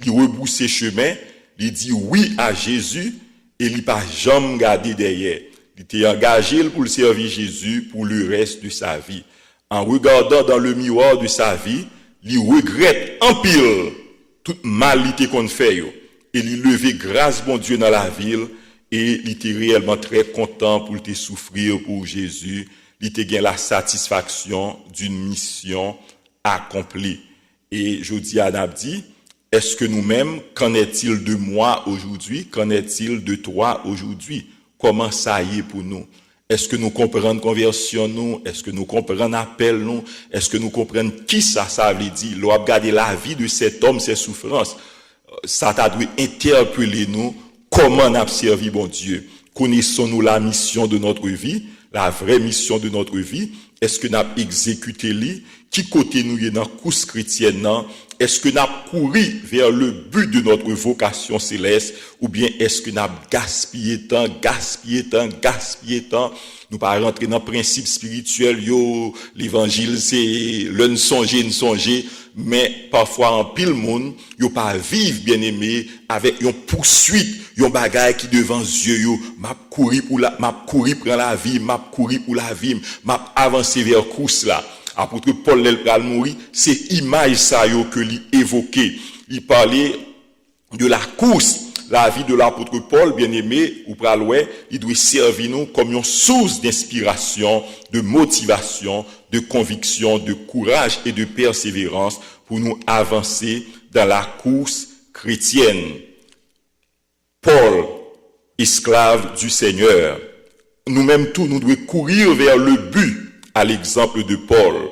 il rebrousse ses chemins, il dit oui à Jésus et il n'a pas jamais gardé derrière. Il était engagé pour le servir Jésus pour le reste de sa vie. En regardant dans le miroir de sa vie, il regrette en pile toute malité qu'on fait. Et il levait grâce bon Dieu dans la ville et il était réellement très content pour te souffrir pour Jésus. Il était gain la satisfaction d'une mission accomplie. Et je dis à Nabdi, est-ce que nous-mêmes, qu'en est-il de moi aujourd'hui? Qu'en est-il de toi aujourd'hui? Comment ça y est pour nous? Est-ce que nous comprenons conversion nous? Est-ce que nous comprenons appel nous? Est-ce que nous comprenons qui ça veut dire? L'on a regardé la vie de cet homme, ses souffrances. Ça t'a dû interpeller nous. Comment nous avons servi bon Dieu? Connaissons-nous la mission de notre vie? La vraie mission de notre vie? Est-ce que nous avons exécuté lui? Qui côté nous est dans la course chrétienne? Est-ce que nous avons couru vers le but de notre vocation céleste? Ou bien est-ce que nous avons gaspillé temps? Nous pas rentrer dans le principe spirituel, l'évangile c'est le ne songer, mais parfois en pile monde, yo pas vivre bien aimé avec une poursuite, un bagage qui devant yeux m'a courir pour la vie, m'a m'a avancer vers course là. Apôtre Paul l'el mourir, c'est image ça yo que lui évoqué. Il parlait de la course. La vie de l'apôtre Paul, bien-aimé, ou praloué, il doit servir nous comme une source d'inspiration, de motivation, de conviction, de courage et de persévérance pour nous avancer dans la course chrétienne. Paul, esclave du Seigneur. Nous-mêmes tous, nous devons courir vers le but à l'exemple de Paul.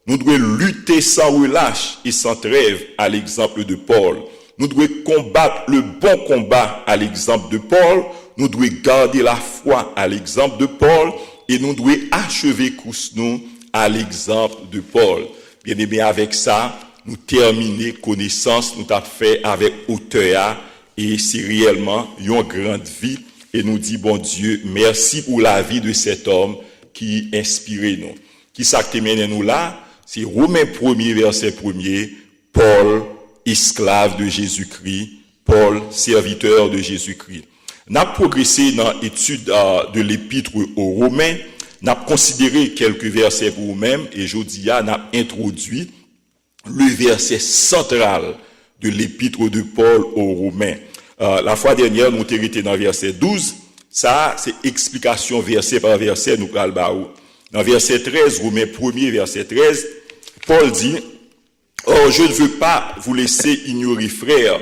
Nous devons lutter sans relâche et sans trêve à l'exemple de Paul. Nous devons combattre le bon combat à l'exemple de Paul. Nous devons garder la foi à l'exemple de Paul. Et nous devons achever course nous à l'exemple de Paul. Bien aimé, avec ça, nous terminer connaissance, nous avons fait avec hauteur. Et c'est réellement une grande vie. Et nous dit, bon Dieu, merci pour la vie de cet homme qui inspire nous. Qui s'actemène nous là? C'est Romains 1er, verset 1er. Paul, esclave de Jésus-Christ, Paul, serviteur de Jésus-Christ. Nous avons progressé dans l'étude de l'épître aux Romains, nous avons considéré quelques versets pour nous-mêmes, et aujourd'hui, nous avons introduit le verset central de l'épître de Paul aux Romains. La fois dernière, nous avons été dans verset 12, ça, c'est explication verset par verset, nous prenons le baou. Dans verset 13, Romains 1er, verset 13, Paul dit, or, je ne veux pas vous laisser ignorer, frères,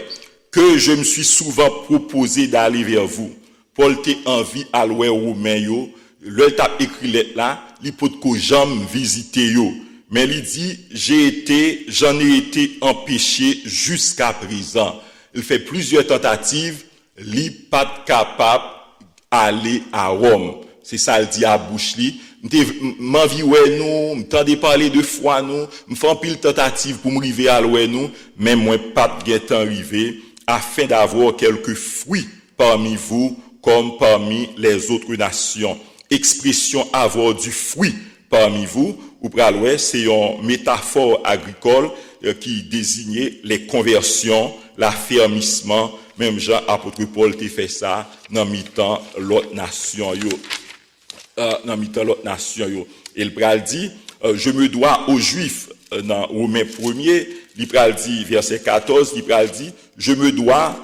que je me suis souvent proposé d'aller vers vous. Paul t'a envie à l'oué Romain yo, le t'a écrit lettre là, il peut que j'aime visiter yo. Mais il dit, j'en ai été empêché jusqu'à présent. Il fait plusieurs tentatives, il pas capable d'aller à Rome. C'est ça, il dit à bouche li. M'envie ouais nous, m'tendez parler de foi nous, m'fais pile tentative pour m'arriver à l'oué nous, mais moi pas de temps arrivé afin d'avoir quelques fruits parmi vous comme parmi les autres nations. Expression avoir du fruit parmi vous, ou praloué, c'est une métaphore agricole qui désignait les conversions, l'affermissement. Même Jean apôtre Paul t'a fait ça dans mi-temps l'autre nation yo. Et le pral dit, je me dois aux Juifs, dans Romains 1er, il pral dit, verset 14, il pral dit, je me dois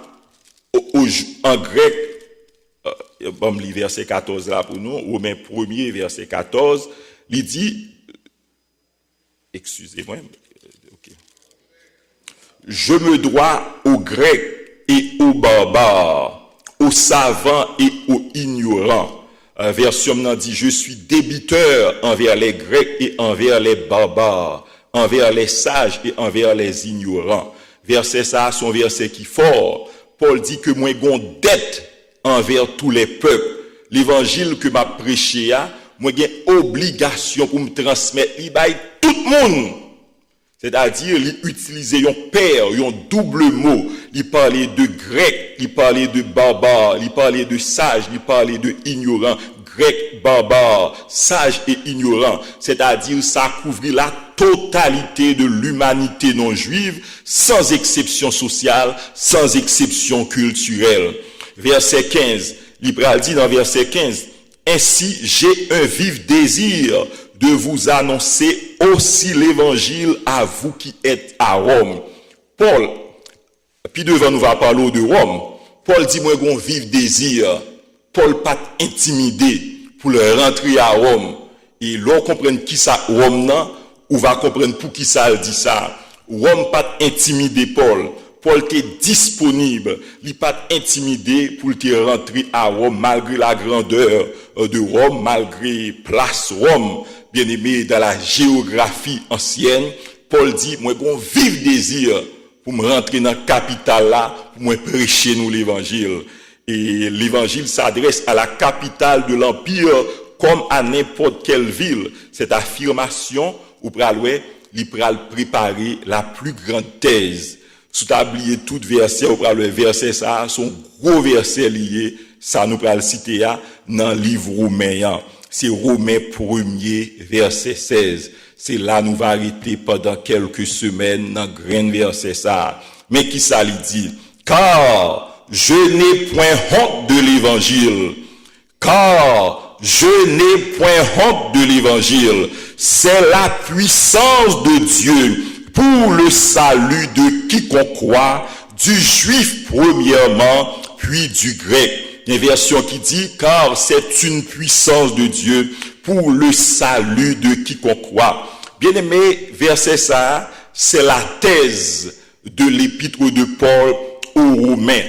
en grec, bon, le verset 14 là pour nous, Romains 1er, verset 14, il dit, excusez-moi, okay. je me dois aux Grecs et aux barbares, aux savants et aux ignorants. Version m'en dit, je suis débiteur envers les Grecs et envers les barbares, envers les sages et envers les ignorants. Verset ça, son verset qui fort. Paul dit que moi gon dette envers tous les peuples. L'évangile que m'a prêché, moi j'ai obligation pour me transmettre, il bail tout le monde. C'est-à-dire, il utilisait un père, un double mot. Il parlait de grec, il parlait de barbare, il parlait de sage, il parlait de ignorant. Grec, barbare, sage et ignorant. C'est-à-dire, ça couvrit la totalité de l'humanité non juive, sans exception sociale, sans exception culturelle. Verset 15, l'Ibral dit dans verset 15, ainsi j'ai un vif désir de vous annoncer aussi l'évangile à vous qui êtes à Rome. Paul, puis devant nous va parler de Rome, Paul dit moi j'ai un vif désir. Paul pas intimidé pour le rentrer à Rome. Et l'on comprenne qui ça Rome non, ou va comprendre pour qui ça dit ça. Rome pas intimidé Paul. Paul était disponible, il pas intimidé pour te rentrer à Rome malgré la grandeur de Rome, malgré place Rome. Bien aimé, dans la géographie ancienne, Paul dit, moi, j'ai un vif désir pour me rentrer dans la capitale là, pour me prêcher nous l'évangile. Et l'évangile s'adresse à la capitale de l'Empire comme à n'importe quelle ville. Cette affirmation, ou praloué, il pral préparer la plus grande thèse. Sous tablier tout verset, ou praloué, verset ça, son gros verset lié, ça nous pral citer dans le livre Romain. C'est Romains 1er, verset 16. C'est là nous va arrêter pendant quelques semaines dans grand verset ça. Mais qui ça lui dit? Car je n'ai point honte de l'évangile. Car je n'ai point honte de l'évangile. C'est la puissance de Dieu pour le salut de quiconque croit, du juif premièrement, puis du grec. Il y a une version qui dit, car c'est une puissance de Dieu pour le salut de quiconque croit. Bien aimé, verset ça, c'est la thèse de l'épître de Paul aux Romains.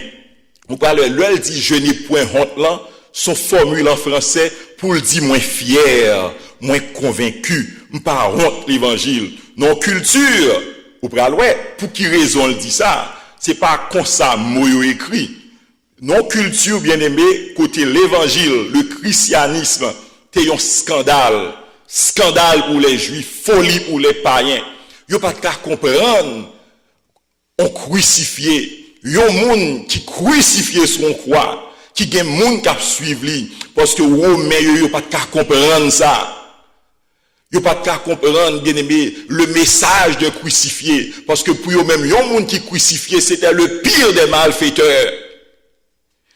Vous parlez, là, elle dit, je n'ai point honte là, son formule en français, pour le dire moins fier, moins convaincu, pas honte l'évangile. Non culture, vous parlez, pour qui raison elle dit ça? C'est pas comme ça, mot écrit. Non culture, bien aimé, côté l'évangile, le christianisme, c'est un scandale. Scandale pour les juifs, folie pour les païens. Yo pas qu'à comprendre, on crucifié. Yo moun qui crucifié son croix, qui gen moun qui suivre lui, parce que Romain yo pas qu'à comprendre ça. Yo pas qu'à comprendre, bien aimé, le message de crucifié, parce que pour eux même, yon moun qui crucifié, c'était le pire des malfaiteurs.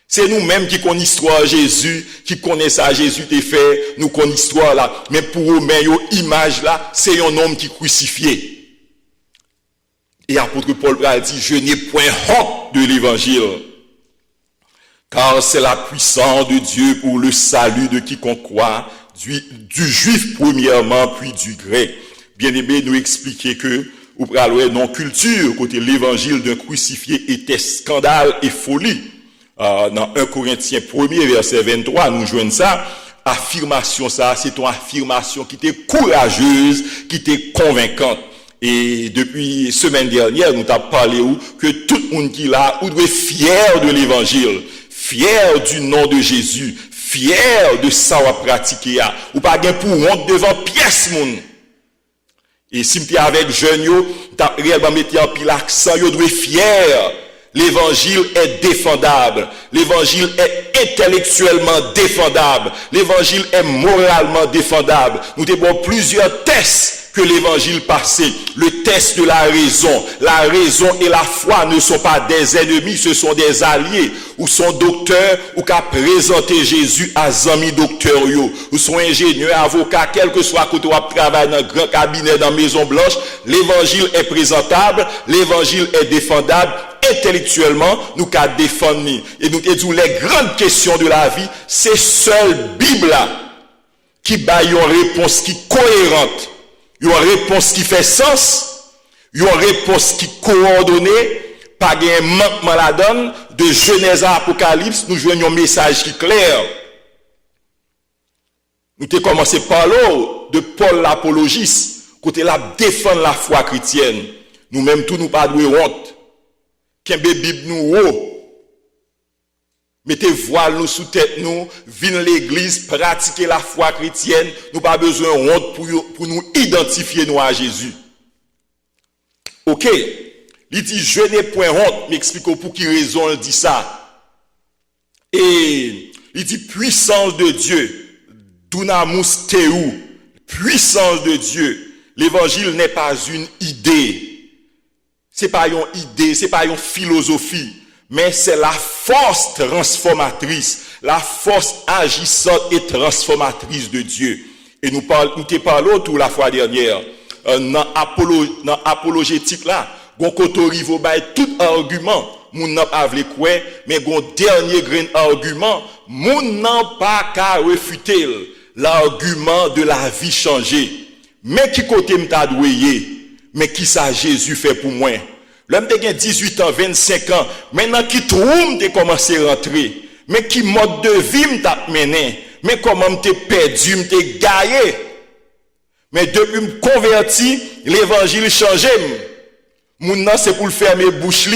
C'est nous-mêmes qui connaissons l'histoire Jésus, qui connaissons ça Jésus t'est fait, nous connaissons l'histoire là. Mais pour eux, mais yon image là, c'est un homme qui crucifié. Et l'apôtre Paul a dit, je n'ai point honte de l'évangile. Car c'est la puissance de Dieu pour le salut de quiconque croit, du juif premièrement, puis du grec. Bien aimé, nous expliquer que, ou praloué, non culture, côté l'évangile d'un crucifié était scandale et folie. Dans 1 Corinthiens 1er, verset 23, nous joignons ça. Affirmation ça, c'est une affirmation qui était courageuse, qui était convaincante. Et depuis semaine dernière, nous avons parlé que tout le monde qui l'a, ou doit être fier de l'évangile, fier du nom de Jésus, fier de ça à pratiquer, ou pas gain pour honte devant pièce moun. Et si tu es avec jeune yo, t'as réellement mis en pile l'accent, yo doit être fier. L'évangile est défendable. L'évangile est intellectuellement défendable. L'évangile est moralement défendable. Nous avons plusieurs tests que l'évangile passé. Le test de la raison. La raison et la foi ne sont pas des ennemis, ce sont des alliés. Ou son docteur, ou qu'a présenté Jésus à zami docteur yo. Ou son ingénieur, avocat, quel que soit côté où travaille dans un grand cabinet dans Maison Blanche. L'évangile est présentable. L'évangile est défendable. Intellectuellement, nous qu'à défendre. Et nous te disons les grandes questions de la vie, c'est seule Bible là qui bat une réponse qui est cohérente, une réponse qui fait sens, Une réponse qui coordonnée, pas un manquement la donne, de Genèse à Apocalypse, nous jouons un message qui est clair. Nous avons commencé par là de Paul l'apologiste, côté la défendre la foi chrétienne. Nous-mêmes, tout nous pas de honte. Qu'un Bible nous haut. Mettez voile nous sous tête nous, venez l'église, pratiquer la foi chrétienne. Nous pas besoin de honte pour nous identifier nous à Jésus. Ok. Il dit, je n'ai point honte, m'explique pour qui raison il dit ça. Et il dit, puissance de Dieu, dunamus theou, puissance de Dieu. L'évangile n'est pas une idée. C'est pas une idée, c'est pas une philosophie, mais c'est la force transformatrice, la force agissante et transformatrice de Dieu. Et nous te parlons tout la fois dernière, dans apologétique là, gon koto rivo bay tout argument, moun nan pa vle kwe, mais gon dernier grain argument, moun nan pa ka refuter l'argument de la vie changée. Mais qui côté m'ta doué, mais qui ça Jésus fait pour moi? L'homme te gen 18 ans, 25 ans, maintenant qui trouve te commencé à rentrer, mais qui mode de vie m'ta mené, mais comment m'te perdu, m'te gaillé. Mais depuis me converti, l'évangile changé. Moun nan c'est pour le fermer bouche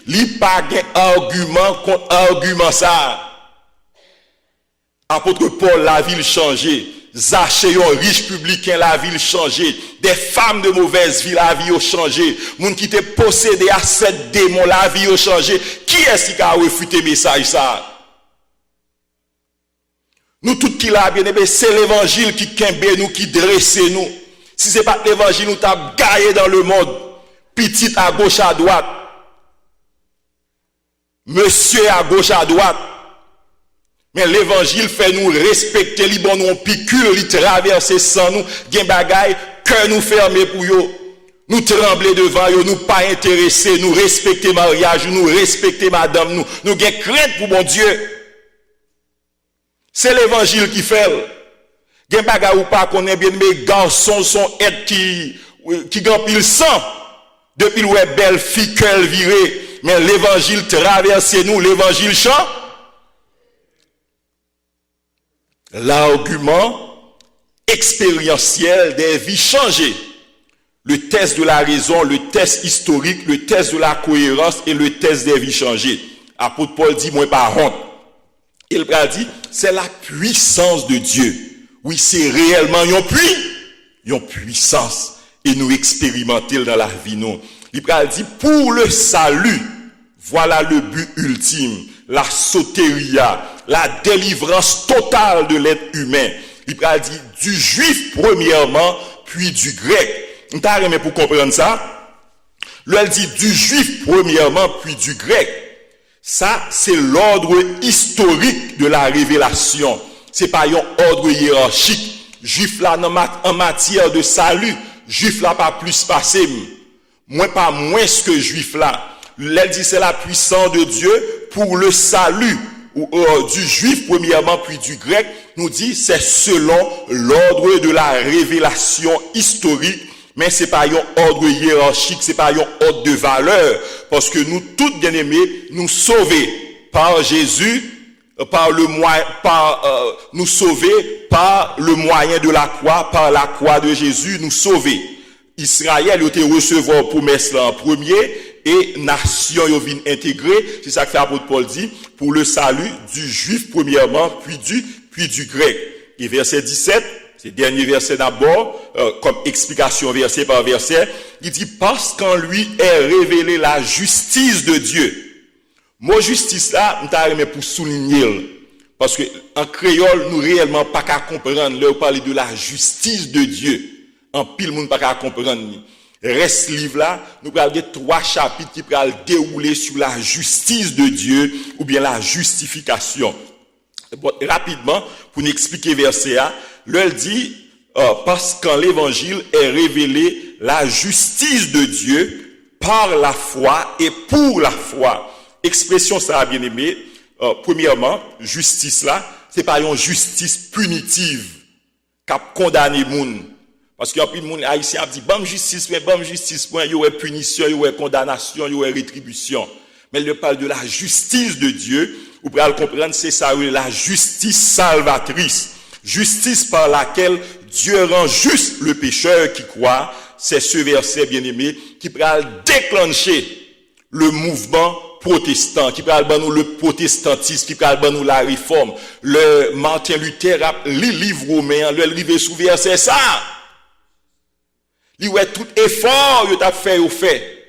li pas gen argument contre argument ça. Apôtre Paul la ville changé, Zachée un riche publicain la ville changé, des femmes de mauvaise vie la vie a changé, moun qui te possédé à 7 démons la vie a changé. Qui est-ce qui a refuté message ça? Nous tout qui l'a bien aimé, c'est l'évangile qui kembe nous, qui dresse nous. Si c'est pas l'évangile nous t'a gaillé dans le monde. Petit à gauche à droite, monsieur à gauche à droite. Mais l'évangile fait nous respecter, li bon nous picule, li traverser sans nous, gen bagay, cœur nous fermé pour yo. Nous trembler devant yo, nous pas intéressés, nous respecter mariage, nous respecter madame nous gen crainte pour bon Dieu. C'est l'évangile qui fait. Gen bagay ou pas connaît bien mes garçons sont être qui gampil sang. Depuis le belle fille qu'elle virée, mais l'évangile traverse nous, l'évangile chante. L'argument expérientiel des vies changées. Le test de la raison, le test historique, le test de la cohérence et le test des vies changées. Apôtre Paul dit, moi pas honte. Il a dit, c'est la puissance de Dieu. Oui, c'est réellement une puissance. Et nous expérimenter dans la vie, nous. Il a dit, pour le salut, voilà le but ultime, la sotéria, la délivrance totale de l'être humain. Il a dit, du juif premièrement, puis du grec. On t'a remis pour comprendre ça? Elle dit, du juif premièrement, puis du grec. Ça, c'est l'ordre historique de la révélation. C'est pas un ordre hiérarchique. Juif là, en matière de salut, juif là pas plus passé, moins pas moins que juif là. Elle dit c'est la puissance de Dieu pour le salut du juif premièrement puis du grec. Nous dit c'est selon l'ordre de la révélation historique, mais c'est pas un ordre hiérarchique, c'est pas un ordre de valeur, parce que nous tous bien aimés, nous sauvés par Jésus. Nous sauver par le moyen de la croix, par la croix de Jésus, nous sauver. Israël a été recevoir promesse là en premier et nation yo vinn intégrer, c'est ça que fait apôtre Paul dit, pour le salut du juif premièrement, puis du grec. Et verset 17, c'est le dernier verset d'abord, comme explication verset par verset, il dit parce qu'en lui est révélée la justice de Dieu. Mot justice là, m'ta remet pour souligner parce que en créole nous réellement pas qu'à comprendre là parler de la justice de Dieu. En pile monde pas qu'à comprendre. Reste livre là, nous allons avoir 3 chapitres qui vont dérouler sur la justice de Dieu ou bien la justification. Bon, rapidement pour nous expliquer verset A, elle dit parce qu'en l'évangile est révélée la justice de Dieu par la foi et pour la foi. Expression ça bien aimé, premièrement, justice là, c'est pas une justice punitive qui a condamné moun. Parce qu'il y a plus de monde haïtien qui dit, bam justice, il y aurait punition, il y aurait condamnation, il y aurait rétribution. Mais il parle de la justice de Dieu. Vous pouvez le comprendre, c'est ça, la justice salvatrice. Justice par laquelle Dieu rend juste le pécheur qui croit. C'est ce verset bien-aimé qui va déclencher le mouvement protestant, qui va nous le protestantisme, qui va nous la réforme. Le Martin Luther a le livre romain, le livre sous verset ça. Il ouais tout effort il t'a fait au fait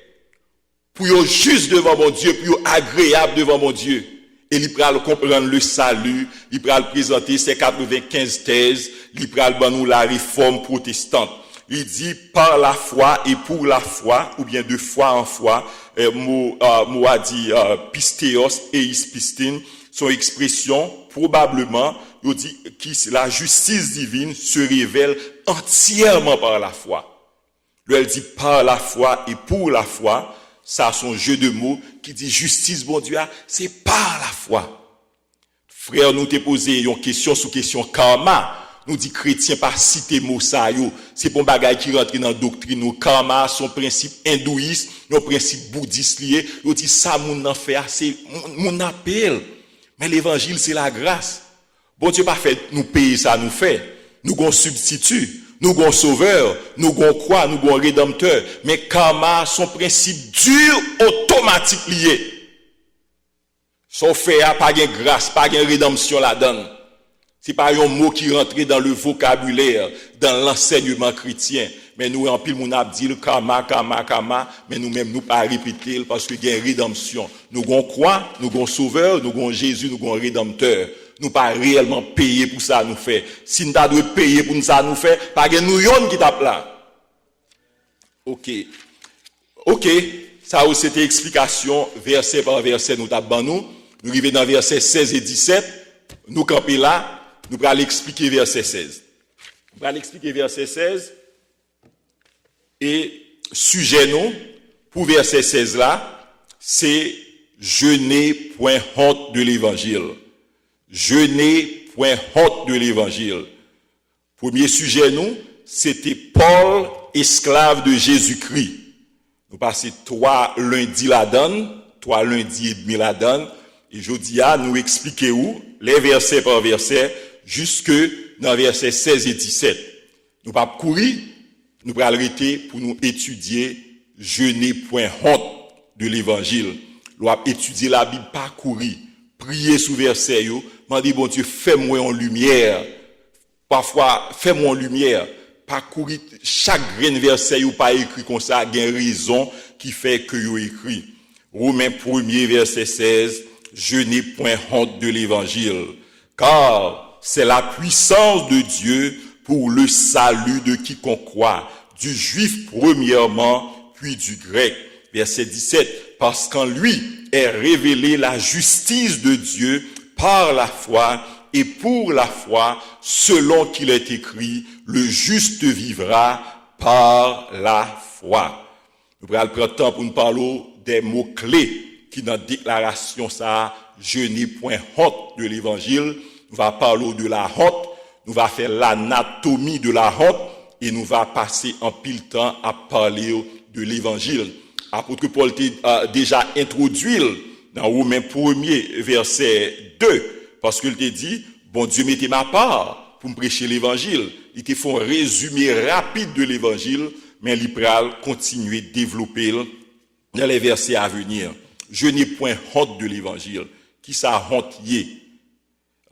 pour être juste devant mon Dieu, pour être agréable devant mon Dieu. Et il va comprendre le salut, il va présenter ses 95 thèses, il va nous la réforme protestante. Il dit par la foi et pour la foi, ou bien de foi en foi, mot a dit pistéos et ispistine, son expression probablement, il dit que la justice divine se révèle entièrement par la foi. Elle dit par la foi et pour la foi, ça son jeu de mots qui dit justice bon Dieu, c'est par la foi. Frère, nous t'ai posé une question sous question karma. Nous dit chrétien pas citer mot ça yo, c'est bon bagage qui rentre dans doctrine nous karma, son principe hindouiste, nos principe bouddhiste lié, nous dit ça moun nan fait c'est mon appel. Mais l'évangile c'est la grâce. Bon Dieu pas fait nous payer ça nous fait. Nous gon substitut, nous gon sauveur, nous gon croix, nous gon rédempteur, mais karma son principe dur automatique lié. Son fait a pas gain grâce, pas gain rédemption là-dedans. C'est pas un mot qui rentre dans le vocabulaire, dans l'enseignement chrétien. Mais nous, en pile, nous avons dit le karma, mais nous-mêmes, nous pas répéter parce qu'il y a une rédemption. Nous avons quoi? Nous avons sauveur, nous avons Jésus, nous avons rédempteur. Nous pas réellement payer pour ça nous fait. Si nous devons payer pour ça nous fait, pas que nous yon qui tape là. Ok. Ça c'était explication, verset par verset, nous tapons nous. Nous arrivons dans verset 16 et 17. Nous camper là. Nous allons expliquer verset 16. Nous allons expliquer verset 16. Et sujet nous, pour verset 16 là, c'est je n'ai point honte de l'évangile. Je n'ai point honte de l'évangile. Premier sujet nous, c'était Paul, esclave de Jésus-Christ. Nous passons 3 lundis là-dedans, 3 lundis et demi là-dedans. Et je dis à nous expliquer où, les versets par verset, jusque dans versets 16 et 17. Nous pas courir, nous pas arrêter pour nous étudier je n'ai point honte de l'évangile. Nous avons étudié la Bible, pas courir, prier sous verset yo, demander bon Dieu fais-moi en lumière. Parfois fais-moi en lumière, pas courir chaque grain verset yo pas écrit comme ça, il y a une raison qui fait que yo écrit. Romains 1er verset 16, je n'ai point honte de l'évangile, car c'est la puissance de Dieu pour le salut de quiconque croit, du juif premièrement, puis du grec. Verset 17, parce qu'en lui est révélée la justice de Dieu par la foi et pour la foi, selon qu'il est écrit, le juste vivra par la foi. Nous allons prendre le temps pour nous parler des mots-clés qui dans la déclaration ça, je n'ai point honte de l'évangile. Nous va parler de la honte, nous va faire l'anatomie de la honte et nous va passer en pile temps à parler de l'évangile. Apôtre Paul a déjà introduit dans Romains 1er verset 2 parce qu'il te dit, bon Dieu mettez ma part pour me prêcher l'évangile. Il te fait un résumé rapide de l'évangile, mais il va continuer de développer dans les versets à venir. Je n'ai point honte de l'évangile. Qui ça honte y est?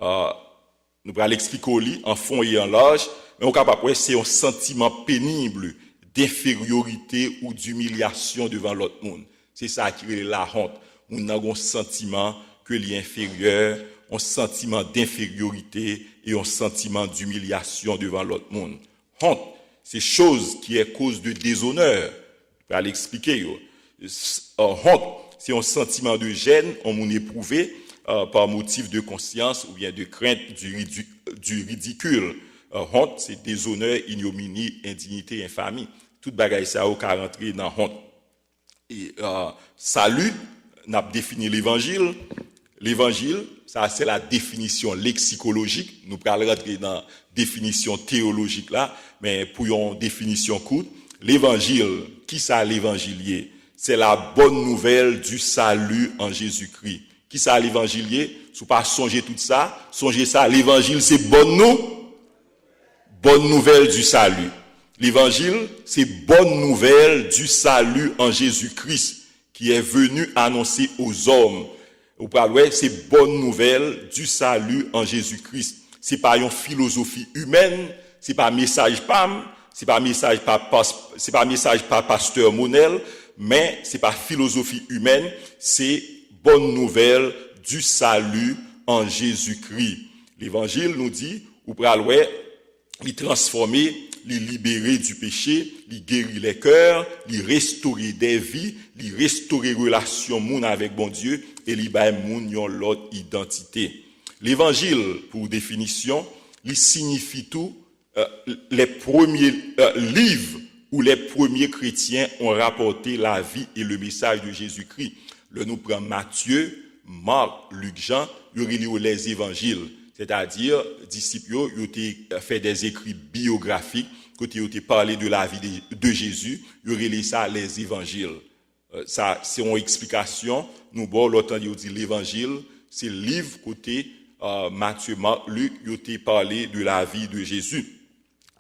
Nous allons l'expliquer au lit, en fond et en large, mais on est capable, c'est un sentiment pénible d'infériorité ou d'humiliation devant l'autre monde. C'est ça qui est la honte. On a un sentiment que l'est inférieur, un sentiment d'infériorité et un sentiment d'humiliation devant l'autre monde. Honte, c'est chose qui est cause de déshonneur. Je vais l'expliquer. Honte, c'est un sentiment de gêne, on m'a éprouvé, par motif de conscience ou bien de crainte du ridicule. Honte, c'est déshonneur, ignominie, indignité, infamie. Toute bagaille ça au cas rentrer dans honte. Et salut, n'a défini l'évangile. L'évangile, Ça, c'est la définition lexicologique. Nous allons rentrer dans la définition théologique là, mais pour une définition courte, l'évangile, qui ça l'évangilier? C'est la bonne nouvelle du salut en Jésus-Christ. Qui ça l'évangilier? Si vous pas songer tout ça, songez ça, l'évangile c'est bonne nouvelle du salut. L'évangile, c'est bonne nouvelle du salut en Jésus-Christ qui est venu annoncer aux hommes. Vous parlez, c'est bonne nouvelle du salut en Jésus-Christ. C'est pas une philosophie humaine, c'est pas message PAM, c'est pas message par pasteur Monel, mais c'est pas philosophie humaine, c'est bonne nouvelle du salut en Jésus-Christ. L'évangile nous dit, vous parlez, il transformer, il libérer du péché, il guérir les cœurs, il restaurer des vies, il restaurer relation moun avec bon Dieu et il bailler moun yon l'autre identité. L'évangile, pour définition, il signifie tout les premiers livres où les premiers chrétiens ont rapporté la vie et le message de Jésus-Christ. Le nous prend Matthieu, Marc, Luc, Jean, il y a les évangiles. C'est-à-dire, disciples, ils ont fait des écrits biographiques, quand ils ont parlé de la vie de Jésus, ils ont relé ça les évangiles. Ça, c'est une explication. Nous, bon, l'autre ils ont dit l'évangile, c'est le livre côté Matthieu, Marc, Luc, ils ont parlé de la vie de Jésus.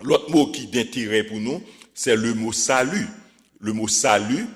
L'autre mot qui est d'intérêt pour nous, c'est le mot salut. Le mot salut,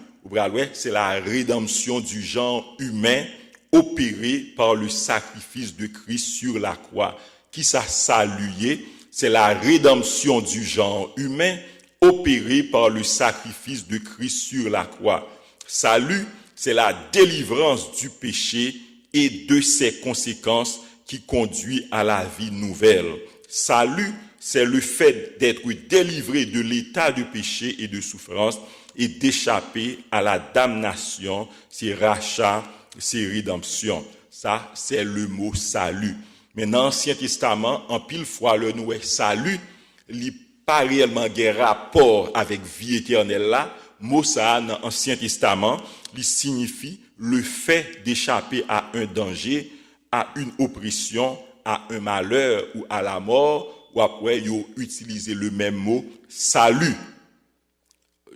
c'est la rédemption du genre humain opéré par le sacrifice de Christ sur la croix. Qui ça salué? C'est la rédemption du genre humain opéré par le sacrifice de Christ sur la croix. Salut, c'est la délivrance du péché et de ses conséquences qui conduit à la vie nouvelle. Salut, c'est le fait d'être délivré de l'état de péché et de souffrance et d'échapper à la damnation, c'est rachat, c'est rédemption. Ça, c'est le mot salut. Mais dans l'Ancien Testament, en pile fois, le nous salut, il n'y a pas réellement un rapport avec vie éternelle là. Mot ça, dans l'Ancien Testament, il signifie le fait d'échapper à un danger, à une oppression, à un malheur ou à la mort, ou après, ils ont utilisé le même mot, salut.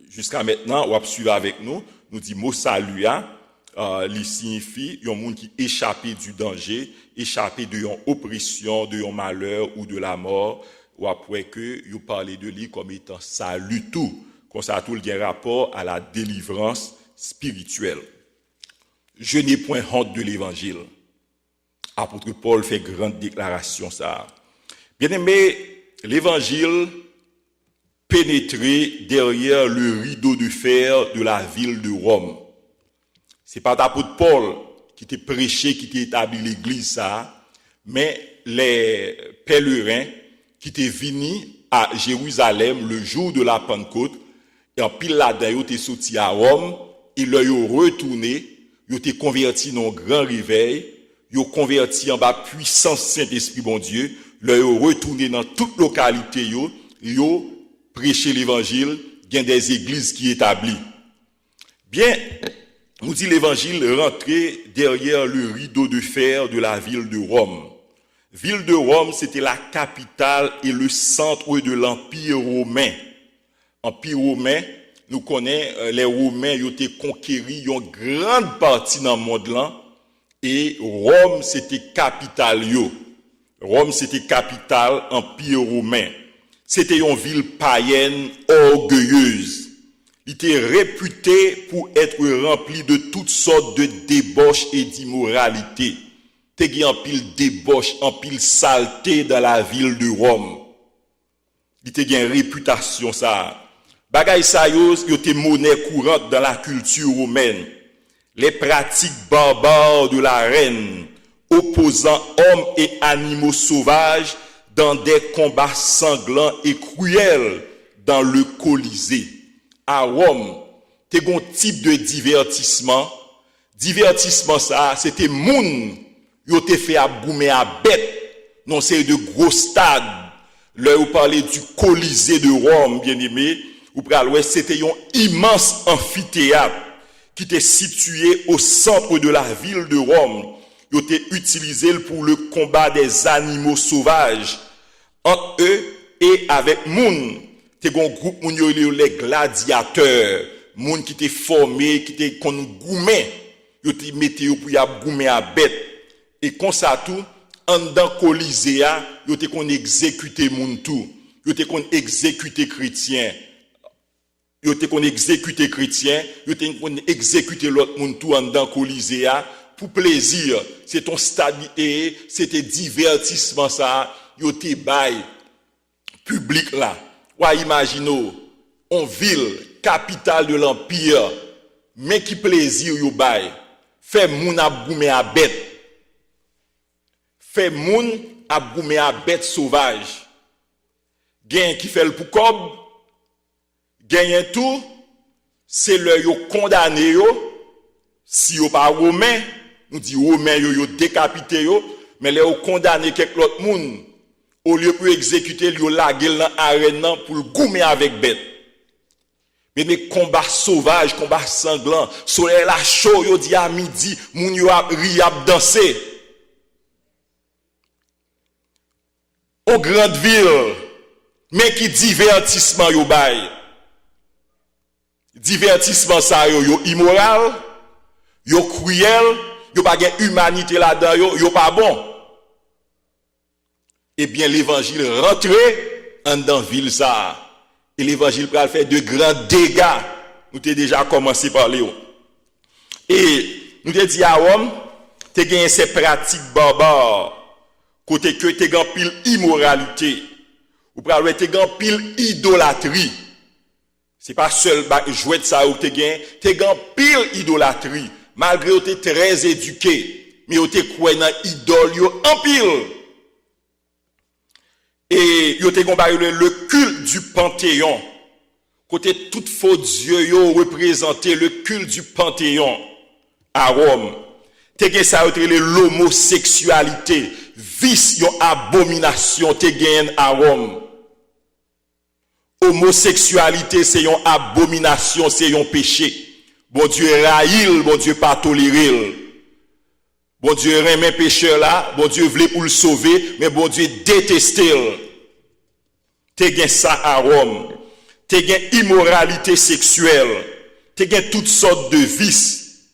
Jusqu'à maintenant, on va suivre avec nous, nous dit mot salut, il signifie un monde qui échappé du danger, échappé de une oppression, de un malheur ou de la mort, ou après que vous parlez de lui comme étant salut tout. Comme ça, tout le rapport à la délivrance spirituelle. Je n'ai point honte de l'évangile. Apôtre Paul fait grande déclaration ça. Bien aimé, l'évangile pénétrait derrière le rideau de fer de la ville de Rome. C'est pas l'apôtre Paul qui t'a prêché, qui t'a établi l'église ça, mais les pèlerins qui étaient venus à Jérusalem le jour de la Pentecôte, et en pile là-dedans, ils étaient sortis à Rome, ils l'ont retourné, ils étaient convertis dans un grand réveil, ils ont converti en bas puissance Saint-Esprit bon Dieu, ils ont retourné dans toute localité, ils ont prêché l'évangile, il y a des églises qui établies. Bien, nous dit l'évangile rentrer derrière le rideau de fer de la ville de Rome. Ville de Rome, c'était la capitale et le centre de l'Empire romain. Empire romain, nous connaissons les Romains, ils ont été conquéris une grande partie dans le monde là, et Rome, c'était capitale. Rome, c'était capitale, Empire romain. C'était une ville païenne orgueilleuse. Il était réputé pour être rempli de toutes sortes de débauches et d'immoralité. Il y a un pile débauche, un pile saleté dans la ville de Rome. Il y a une réputation ça. Bagay sa yo était monnaie courante dans la culture romaine. Les pratiques barbares de la reine, opposant hommes et animaux sauvages dans des combats sanglants et cruels dans le Colisée. À Rome, t'es un type de divertissement. Divertissement ça, c'était moun yo te fait aboumer à bête. Non, c'est de gros stades. Là où parler du Colisée de Rome, bien aimé, ou pral c'était un immense amphithéâtre qui était situé au centre de la ville de Rome. yo te utilisé pour le combat des animaux sauvages entre eux et avec moun. Te gon groupe moun yo les gladiateurs, moun qui te formé, qui te kon goumé, yo te mette yo pour y a goumé à bête. Et comme ça tout, en dans Colisée, yo te kon exécuter moun tout. Yo te kon exécuter chrétien. Yo te kon exécuter chrétien, yo te kon exécuter l'autre moun tout en dans Colisée pour plaisir. C'est ton stabilité, c'était divertissement ça, yo te bail public là. Ou imaginez, en ville, capitale de l'empire, mais qui plaisir yo bail. Fait moun ap goumé à bête. Fait moun ap goumé à bête sauvage. Gen qui fait le pour cob, gen tout, c'est le yo condamné yo, si yo pas romain, nous dit romain yo décapité yo, mais les yo condamné quelque autre moun, au lieu pour exécuter yo laguer dans arène pour le goumer avec bête. Mais les combats sauvages, combats sanglants, soleil la chaud yo dit à midi, moun yo a ri a danser. Aux grandes villes, mais qui divertissement yo bail. Divertissement ça yo immoral, yo cruel, yo pas gen humanité là-dedans, yo pas bon. Eh bien l'évangile rentre en dans ville ça. Et l'évangile va faire de grands dégâts. Nous t'ai déjà commencé par parler. Et nous t'ai dit à Rome, t'es gagné ces pratiques barbares. Côté que t'es gagné pile immoralité. Ou pral t'es gagné pile idolâtrie. C'est pas seul jouet de ça ou t'es gagné pile idolâtrie. Malgré que t'es très éduqué, mais t'es quoi dans idole yo en pile. Et yo te comparé le culte du Panthéon. Côté tout faux dieu yo représenté le culte du Panthéon à Rome. Te gen ça l'homosexualité, vice yon abomination te gen à Rome. Homosexualité c'est yon abomination, c'est yon péché. Bon Dieu raïl, bon Dieu pas toléré. Bon Dieu remet pécheur là, bon Dieu voulait pour le sauver, mais bon Dieu détestait. Te gen ça à Rome. Te gen immoralité sexuelle. Te gen toutes sortes de vices.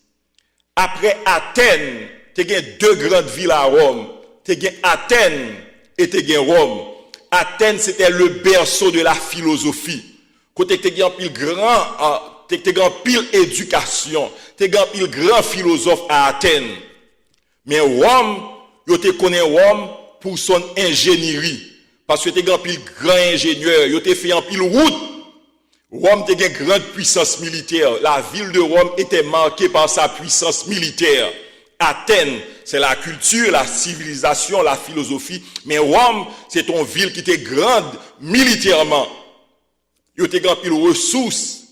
Après Athènes, te gen deux grandes villes à Rome. Te gen Athènes et te gen Rome. Athènes c'était le berceau de la philosophie. Côté te gen pile grand, te gen pile éducation, te gen pile grand philosophe à Athènes. Mais Rome, yo te connaît Rome pour son ingénierie. Parce que te gen pile grand ingénieur, yo te fait en pile route. Rome te gen grande puissance militaire. La ville de Rome était marquée par sa puissance militaire. Athènes, c'est la culture, la civilisation, la philosophie. Mais Rome, c'est une ville qui était grande militairement. Yo te gen pile ressources.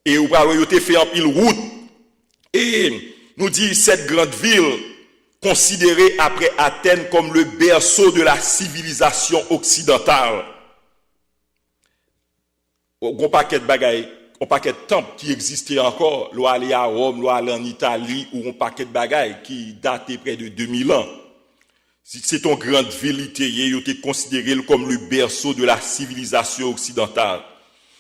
Et yo te fait en pile route. Et nous dit cette grande ville, considéré après Athènes comme le berceau de la civilisation occidentale. On paquet de bagailles, on paquet de temples qui existaient encore, l'on aller à Rome, l'on aller en Italie, ou on paquet de bagailles qui dataient près de 2000 ans. Si c'est une grande ville, il était considéré comme le berceau de la civilisation occidentale.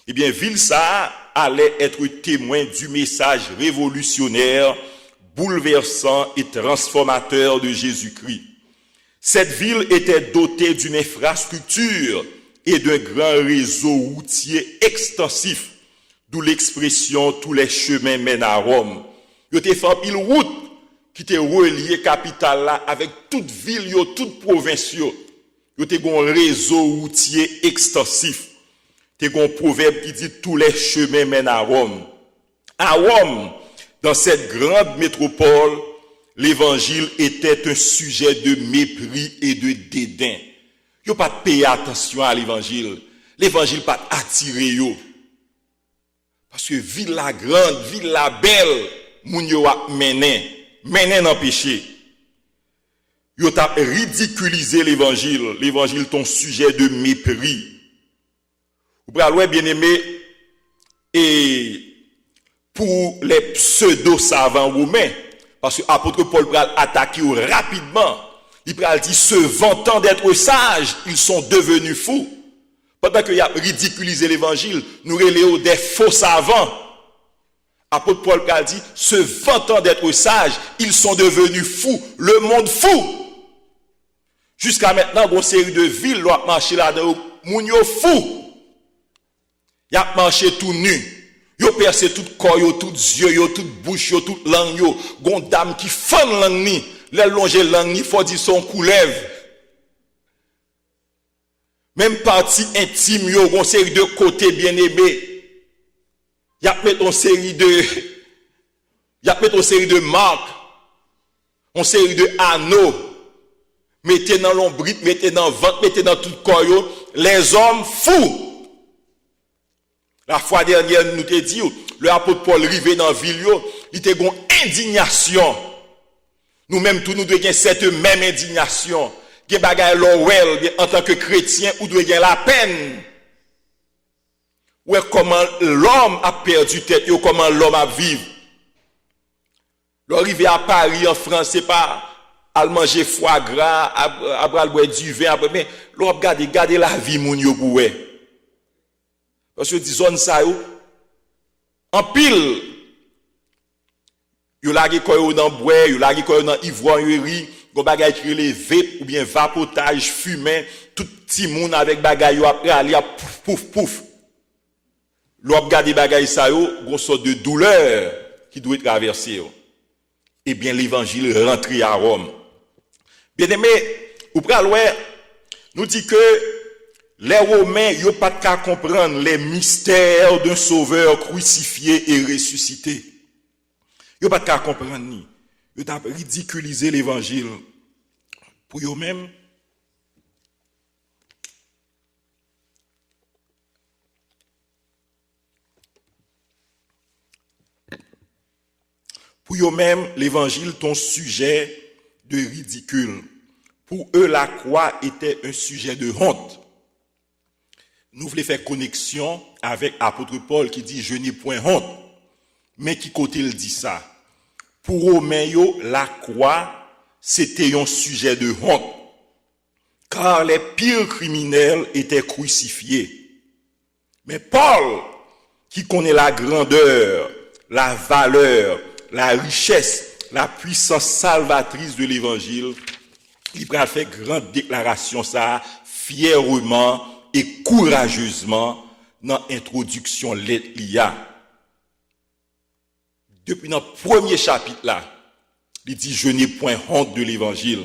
Eh bien, ville ça allait être témoin du message révolutionnaire, bouleversant et transformateur de Jésus-Christ. Cette ville était dotée d'une infrastructure et d'un grand réseau routier extensif, d'où l'expression « tous les chemins mènent à Rome ». Il y a fait pile route qui était reliée capitale là avec toute ville, toute province. Il y a un réseau routier extensif. Il y a un proverbe qui dit « tous les chemins mènent à Rome ». À Rome, dans cette grande métropole, l'évangile était un sujet de mépris et de dédain. Yo pas payer attention à l'évangile. L'évangile pas attiré yo. Parce que ville la grande, ville la belle, moun yo a mené dans péché. Yo t'a ridiculisé l'évangile. L'évangile ton sujet de mépris. Vous pouvez bien aimé et pour les pseudo-savants romains, Parce que l'apôtre Paul va attaquer rapidement. Il va dire, se vantant d'être sages, ils sont devenus fous. Pendant qu'il a ridiculisé l'évangile, nous reléons des faux savants. Apôtre Paul a dit, se vantant d'être sages, ils sont devenus fous. Le monde fou. Jusqu'à maintenant, il y a une série de villes qui ont marché là-dedans. Moun yo fou. Il a marché tout nu. Ils ont percé tout corps, tout yeux, toute bouche, toute langue. Il y a une dame qui fait langue ni. Les longer langue ni, il faut dire son couleuvre. Même partie intime, il y a une série de côtés bien-aimés. Il y a une série de marques, une série de anneaux. Mettez dans l'ombrite, mettez dans le ventre, mettez dans tout le corps. Les hommes fous. La fois dernière, nous te dit, le apôtre Paul arrivé dans la ville, il était une indignation. Nous-mêmes, tous nous devons avoir cette même indignation. En tant que chrétien, ou doit avoir la peine. Ouais, comment l'homme a perdu tête, et comment l'homme a vécu. L'arrivée à Paris, en France, c'est pas à manger foie gras, à boire du vin, mais l'on garder la vie, moun yo pour ouais. Parce que disons ça, en pile, yo lage koyo dans bois, yo lage koyo dans ivoirerie, gon bagay qui les vape ou bien vapotage fumé, tout petit moun avec bagay yo après aller pouf pouf pouf. L'on regarde bagay ça yo, gon sorte de douleur qui doit traverser. Eh bien l'évangile rentre à Rome. Bien aimé, ou pral ouais, nous dit que les Romains yo pas qu'à comprendre les mystères d'un sauveur crucifié et ressuscité. Yo pas qu'à comprendre ni. Yo t'a ridiculisé l'évangile pour eux même. Pour eux-mêmes, l'évangile est un sujet de ridicule. Pour eux, la croix était un sujet de honte. Nous voulons faire connexion avec l'apôtre Paul qui dit « Je n'ai point honte ». Mais qui côté il dit ça? Pour Romains, la croix, c'était un sujet de honte. Car les pires criminels étaient crucifiés. Mais Paul, qui connaît la grandeur, la valeur, la richesse, la puissance salvatrice de l'évangile, il a fait grande déclaration ça, fièrement et courageusement, dans l'introduction l'IA. Depuis dans le premier chapitre là, il dit, je n'ai point honte de l'évangile.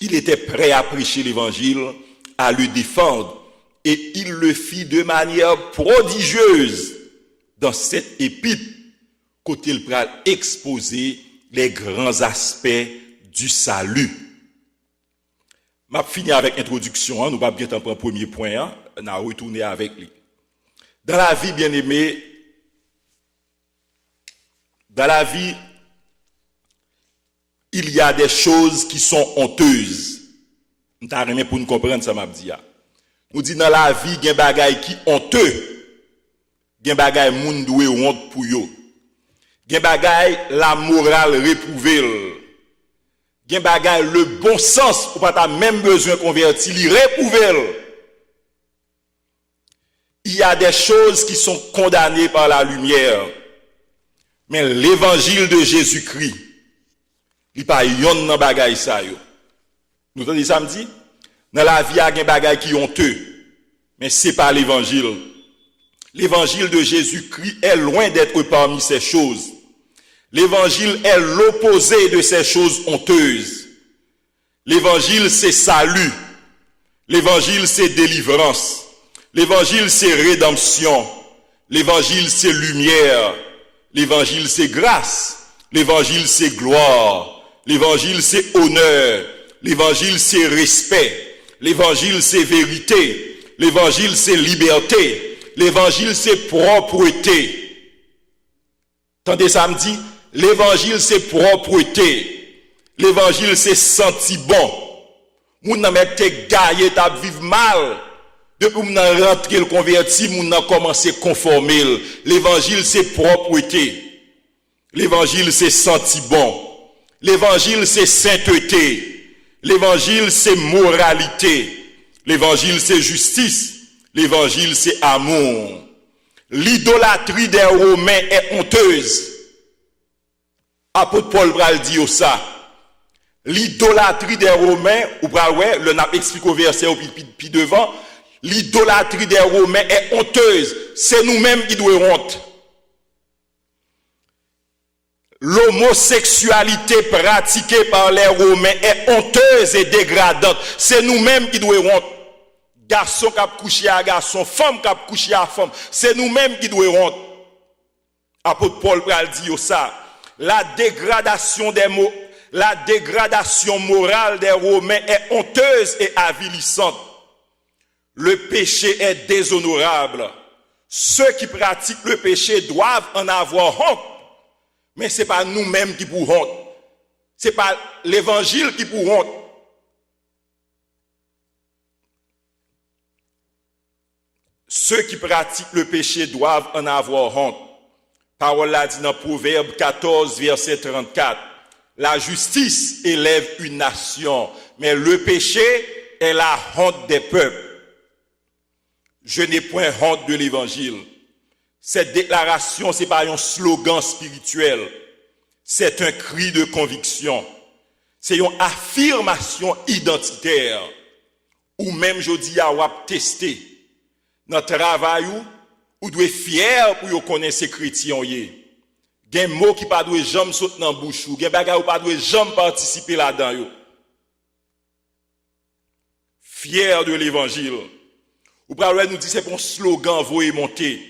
Il était prêt à prêcher l'évangile, à le défendre, et il le fit de manière prodigieuse dans cette épître, côté il va exposer les grands aspects du salut. Je vais finir avec l'introduction, nous allons bien prendre le premier point, on va retourner avec lui. Dans la vie, bien aimé, dans la vie, il y a des choses qui sont honteuses. Nous avons pour nous comprendre ça, m'a dit. Nous dit dans la vie, il y a des bagailles qui honteux. Il y a des bagailles moun doué honte pour yo. Il y a des bagailles la morale réprouvée. Il y a des bagailles le bon sens ou pas même besoin de convertir, il réprouvé. Il y a des choses qui sont condamnées par la lumière. Mais l'évangile de Jésus-Christ, il n'y a pas yon nan bagay sa yo. Nous avons dit samedi, dans la vie, il y a des bagailles qui honteux. Mais ce n'est pas l'évangile. L'évangile de Jésus-Christ est loin d'être parmi ces choses. L'évangile est l'opposé de ces choses honteuses. L'évangile, c'est salut. L'évangile, c'est délivrance. L'évangile, c'est rédemption. L'évangile, c'est lumière. L'évangile, c'est grâce. L'évangile, c'est gloire. L'évangile, c'est honneur. L'évangile, c'est respect. L'évangile, c'est vérité. L'évangile, c'est liberté. L'évangile, c'est propreté. Attendez samedi, l'évangile, c'est propreté. L'évangile, c'est senti bon. Moun nan met te gaye ta vive mal. Depuis moun nan rentre le converti, moun nan commencé conformer. L'évangile, c'est propreté. L'évangile, c'est senti bon. L'évangile, c'est sainteté. L'évangile, c'est moralité. L'évangile, c'est justice. L'évangile, c'est amour. L'idolâtrie des Romains est honteuse. Apôtre Paul Bral dit ça. L'idolâtrie des Romains, ou ouais, le n'a expliqué au verset puis devant, l'idolâtrie des Romains est honteuse. C'est nous-mêmes qui devons honte. L'homosexualité pratiquée par les Romains est honteuse et dégradante. C'est nous-mêmes qui devons honte. Garçon qui a couché à garçon, femme qui a couché à femme, c'est nous-mêmes qui devons honte. Apôtre Paul Bral dit ça. La dégradation morale des Romains est honteuse et avilissante. Le péché est déshonorable. Ceux qui pratiquent le péché doivent en avoir honte. Mais ce n'est pas nous-mêmes qui pour honte. Ce n'est pas l'évangile qui pour honte. Ceux qui pratiquent le péché doivent en avoir honte. Parole là dit dans Proverbe 14, verset 34. La justice élève une nation, mais le péché est la honte des peuples. Je n'ai point honte de l'évangile. Cette déclaration, ce n'est pas un slogan spirituel. C'est un cri de conviction. C'est une affirmation identitaire. Ou même, je dis, à wap tester. Notre travail, ou doit fier pour connaître ces chrétiens. Il y a un mot qui ne doit jamais sauter dans la bouche. Il y a un bagage qui ne doit jamais participer là-dedans. Fier de l'évangile. Ou parlez nous dit c'est un slogan voyer monter,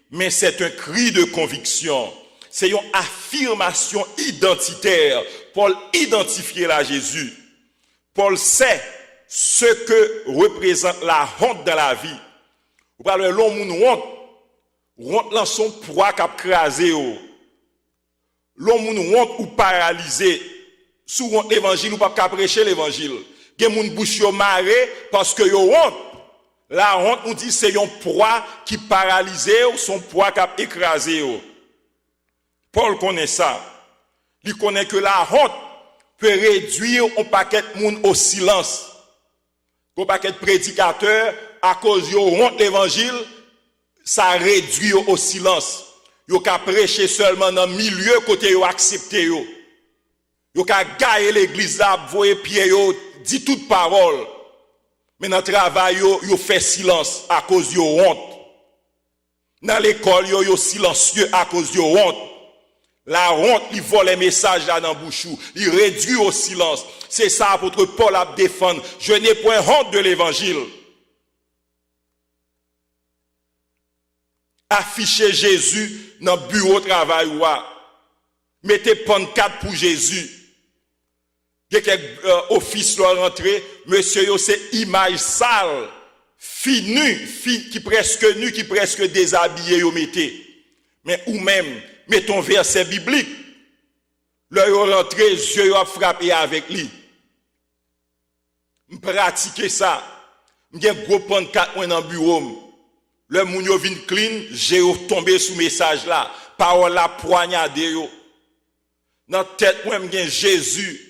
mais c'est un cri de conviction. C'est une affirmation identitaire. Paul identifiait là Jésus. Paul sait ce que représente la honte dans la vie. Ou parlez l'homme honte. Honte dans son poids qui a crasé. L'homme honte ou paralysé. Sous honte l'évangile ou pas prêcher l'évangile. Gen moun bouche yo maré parce que yo honte. La honte nous dit c'est un poids qui paralysé ou son poids qui a écrasé. Paul connaît ça. Il connaît que la honte peut réduire un paquet de monde au silence. Un paquet de prédicateurs, à cause de honte l'évangile, ça réduit au silence. Yo ka prêcher seulement dans le milieu côté yo accepté yo. Yo ka gailler l'église là, voyer pied yo, dit toute parole. Mais dans le travail, yo fait silence à cause de honte. Dans l'école, yo silencieux à cause de honte. La honte, il vole les messages là dans le bouchou. Il réduit au silence. C'est ça, apôtre Paul a défendre. Je n'ai point honte de l'évangile. Affichez Jésus dans le bureau de travail. Mettez pancarte pour Jésus. Quelques office doit rentrer, monsieur yo c'est image sale, fille qui presque nu, qui presque déshabillé yo mettez. Mais ou même mettons verset biblique. Là yo rentré, yeux yo frappé avec lui. Pratiquer ça. M'gen gros pancarte dans bureau. Le moun yo vinn clean, j'ai tombé sous message là, parole la poignardé yo. Dans tête moi m'gen Jésus.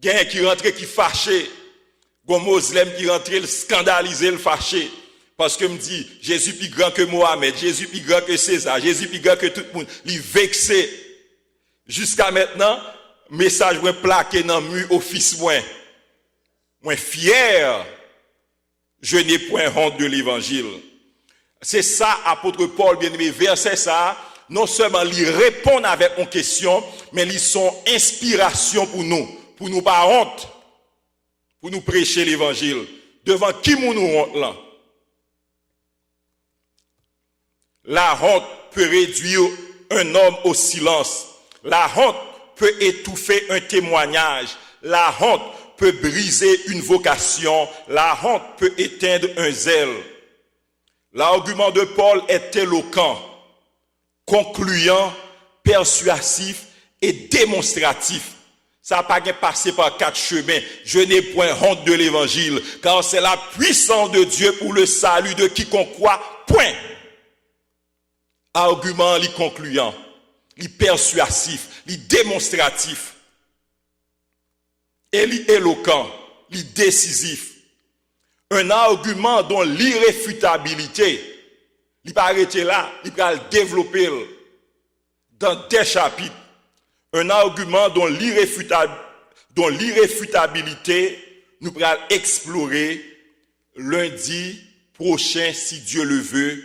Gen qui rentre qui fâché, gon musulman qui rentre le scandalisé, le fâché parce que me dit Jésus plus grand que Mohamed, Jésus plus grand que César, Jésus plus grand que tout le monde, il vexé. Jusqu'à maintenant, message moi plaqué dans mur office moi fier. Je n'ai point honte de l'évangile. C'est ça apôtre Paul bien-aimé verset ça, non seulement il répond avec une question, mais ils sont inspiration pour nous pas honte, pour nous prêcher l'évangile. Devant qui nous honte là? La honte peut réduire un homme au silence. La honte peut étouffer un témoignage. La honte peut briser une vocation. La honte peut éteindre un zèle. L'argument de Paul est éloquent, concluant, persuasif et démonstratif. Ça n'a pas passé par 4 chemins. Je n'ai point honte de l'évangile, car c'est la puissance de Dieu pour le salut de quiconque croit. Point. Argument li concluant. li persuasif, li démonstratif, et li éloquent, li décisif. Un argument dont l'irréfutabilité, li pa arrêter là, li pa le développer dans des chapitres. Un argument dont l'irréfutabilité, nous pourrons explorer lundi prochain, si Dieu le veut,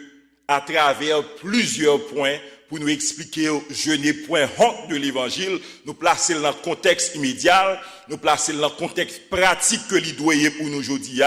à travers plusieurs points pour nous expliquer, je n'ai point honte de l'évangile, nous placer dans le contexte immédiat, nous placer dans le contexte pratique que l'il doit pour nous aujourd'hui,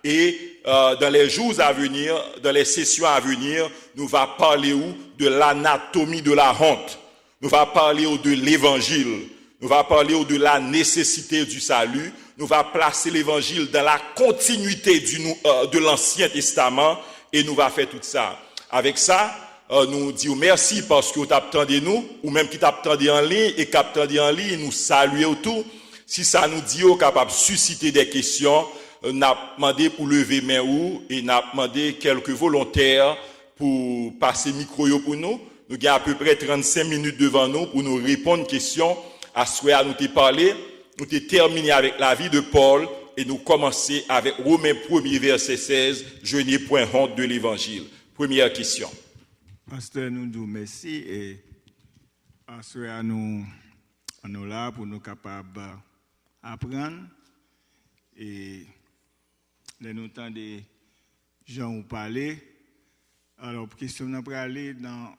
et dans les jours à venir, dans les sessions à venir, nous va parler de l'anatomie de la honte, nous va parler de l'évangile, nous va parler de la nécessité du salut, nous va placer l'évangile dans la continuité de l'Ancien Testament, et nous va faire tout ça. Avec ça, nous disons merci parce que vous attendez nous, ou même qui t'attendez en ligne, et qui attendez en ligne, nous saluons tout. Si ça nous dit, capable de susciter des questions, n'a demandé pour lever main ou, et n'a demandé quelques volontaires pour passer micro pour nous. Nous avons à peu près 35 minutes devant nous pour nous répondre aux questions. À ce à nous te parler, nous te terminé avec la vie de Paul et nous commencer avec Romains 1er verset 16, je n'ai point honte de l'évangile. Première question. Pasteur, nous disons merci et à ce à nous là pour nous capables d'apprendre et de nous temps des gens où parler. Alors, question nous pour aller dans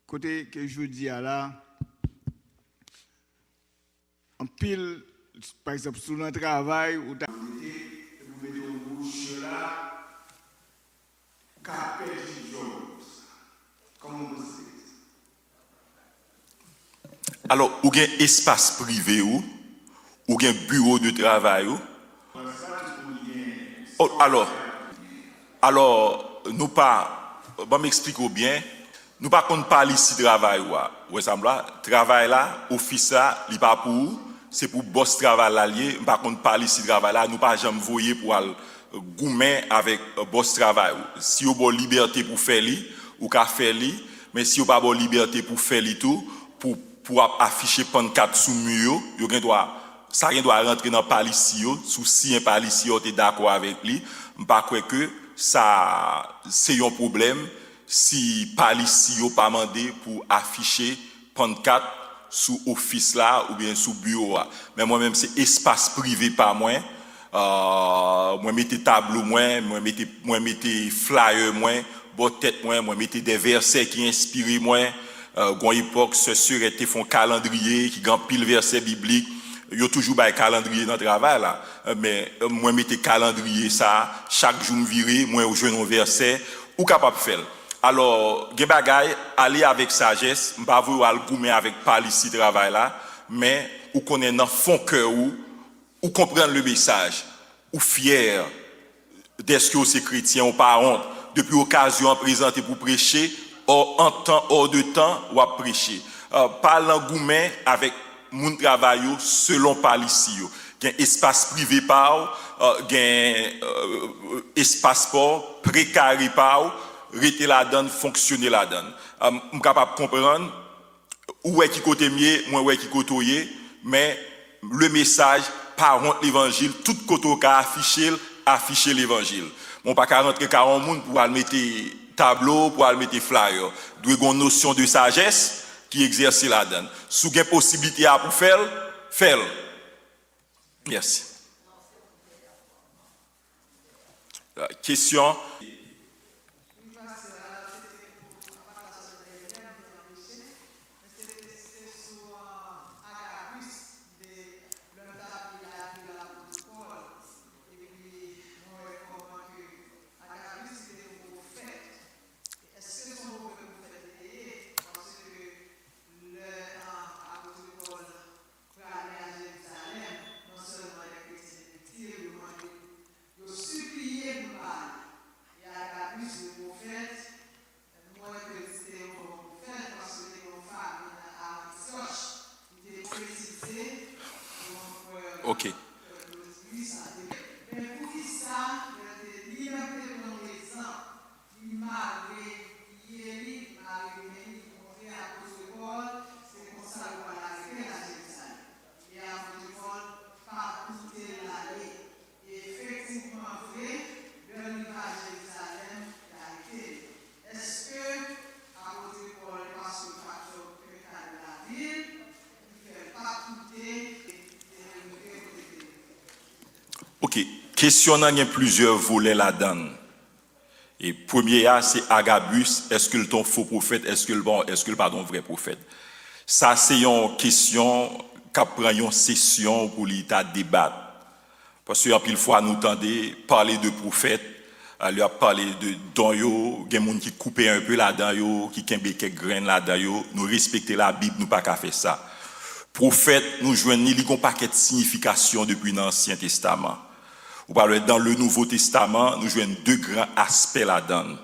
côté que je dis à là. En pile, par exemple, sur notre travail, où tu as vous mettez une bouche là, capet comment vous dites? Alors, ou bien espace privé ou bien bureau de travail ou? Oh, alors, nous pas, bon m'expliquer bien, nous pas qu'on parle ici de travail ou ressemble là, travail là, office là, il pas pour c'est pour boss travail là lié, par contre parler ici de travail là, nous pas jamais voyer pour goumer avec boss travail. Si vous avez liberté pour faire li ou ka faire li, mais si vous pas bonne liberté pour faire li tout pour afficher pancarte sous mur, yo gen doit ça gen doit rentrer dans policy sous si un policy est d'accord avec lui, pas croire que ça c'est un problème si policy pas mandé pour afficher pancarte sous office là ou bien sous bureau là. Mais moi-même c'est espace privé pas moi. Moi mettez tableau moi mettez flyer moi, bon tête moi mettez des versets qui inspirent moi. Gon époque ce sur était font calendrier qui grand pile versets bibliques. Yo toujours bay calendrier dans travail là. Mais moi mettez calendrier ça chaque jour me virer moi au joindre un verset ou capable faire. Alors, gen bagay, aller avec sagesse, m'pa vou al goumer avec palici travail là, mais ou connaît dans fond cœur ou comprendre le message, ou fier d'être que c'est chrétien ou pas honte, depuis occasion présentée pour prêcher, en temps hors de temps ou à prêcher. Parlant goumer avec moun travail selon palici yo. Gen espace privé par, gen espace pour précaré par rester la donne, fonctionner la donne. Je suis capable de comprendre où est qui côté mieux, moi où est qui côté, mais le message par contre l'évangile, tout côté qu'a afficher l'évangile. Mon pas qu'à rentrer 40 monde pour aller mettre tableau, pour aller mettre flyer. Doit avoir une notion de sagesse qui exerce la donne. Si vous avez possibilité à pour faire. Merci. Question. Ok. Ok, question il y a plusieurs volets là-dedans. Et premier c'est Agabus, est-ce que le ton faux prophète, est-ce que le pardon vrai prophète? Ça c'est une question qui prend une session pour l'état débattre. Parce que pile fois nous tendez parler de prophète, lui a parlé de don yo, il y a des gens qui coupent un peu là-dedans yo, qui kembe quelques graines là-dedans yo, nous respecter la Bible, nous pas qu'à faire ça. Prophète, nous joignons ni un paquet de signification depuis l'Ancien Testament. Ou parle dans le Nouveau Testament, nous joignons deux grands aspects là-dedans.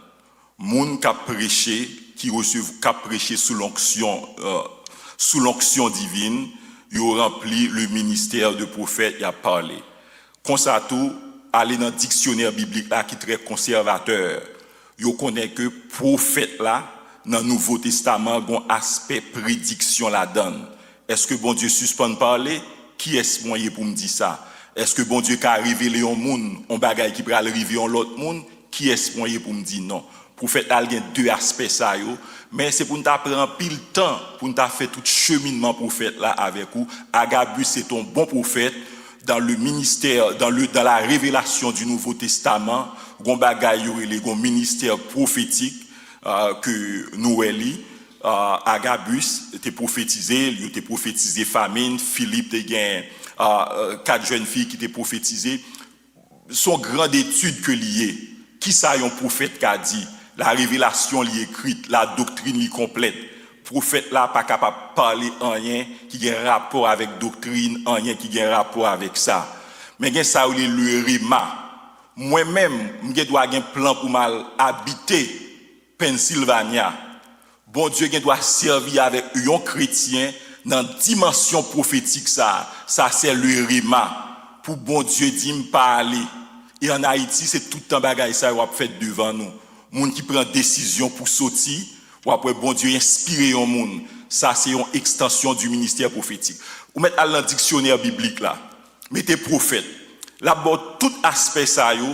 Moun qui a prêché, qui a prêché sous l'onction divine, il a rempli le ministère de prophète, il a parlé. Comme ça tout, aller dans le dictionnaire biblique là qui est très conservateur, il connaît que prophète là dans le Nouveau Testament a un aspect prédiction là-dedans. Est-ce que bon Dieu suspend de parler? Qui est-ce moyen pour me dire ça? Est-ce que bon Dieu qui a révélé un monde, un bagage qui peut arriver en l'autre monde? Qui est-ce moyen pour me dire non? Prophète là, il y a deux aspects ça yo, mais c'est pour nous prendre pile temps pour nous faire tout cheminement prophète là avec vous. Agabus c'est un bon prophète dans le ministère, dans la révélation du Nouveau Testament, gon bagay yo les gon ministère prophétique que nous lit. Agabus était prophétisé, il était prophétisé famine, Philippe était gain 4 jeunes filles qui étaient prophétisées. Son grande étude que lié, qui ça un prophète qui a dit, la révélation li écrite, la doctrine li complète. Prophète là pas capable de parler en rien qui a un rapport avec doctrine, en rien qui a un rapport avec ça. Mais gen ça le Réma. Moi-même, je dois avoir un plan pour mal habiter Pennsylvania. Bon Dieu doit servir avec un chrétien dans la dimension prophétique ça c'est le Réma pour bon Dieu dit me parler. Et en Haïti c'est tout le temps bagaille ça va fait devant nous. Monde qui prend décision pour sortir ou après bon Dieu inspirer un monde. Ça c'est une extension du ministère prophétique. Ou mettre dans le dictionnaire biblique là. Mettez prophète. Là tout aspect ça yo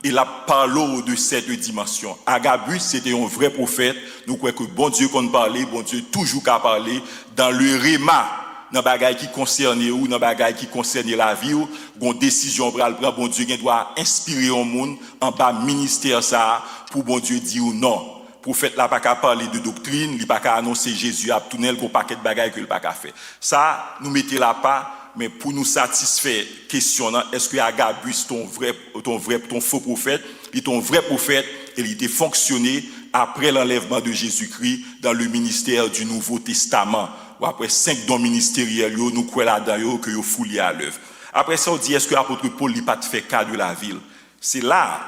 et la parole de cette dimension. Agabus, c'était un vrai prophète. Nous croyons que bon Dieu qu'on parlait, bon Dieu toujours qu'à parler dans le Réma, dans bagaille qui concerne ou dans bagaille qui concerne la vie ou gon décision pral prendre bon Dieu doit inspirer au monde en bas ministère ça pour bon Dieu dire ou non. Prophète là pas qu'à parler de doctrine, il pas qu'à annoncer Jésus a tunnel qu'on paquet de bagaille que il pas qu'à faire. Ça nous mettez là pas. Mais pour nous satisfaire, questionnant, est-ce que Agabus, ton faux prophète, il est ton vrai prophète, et il était fonctionné après l'enlèvement de Jésus-Christ dans le ministère du Nouveau Testament. Ou après 5 dons ministériels, nous croyons là-dedans que vous foulez à l'œuvre. Après ça, on dit, est-ce que l'apôtre Paul n'a pas fait cas de la ville? C'est là,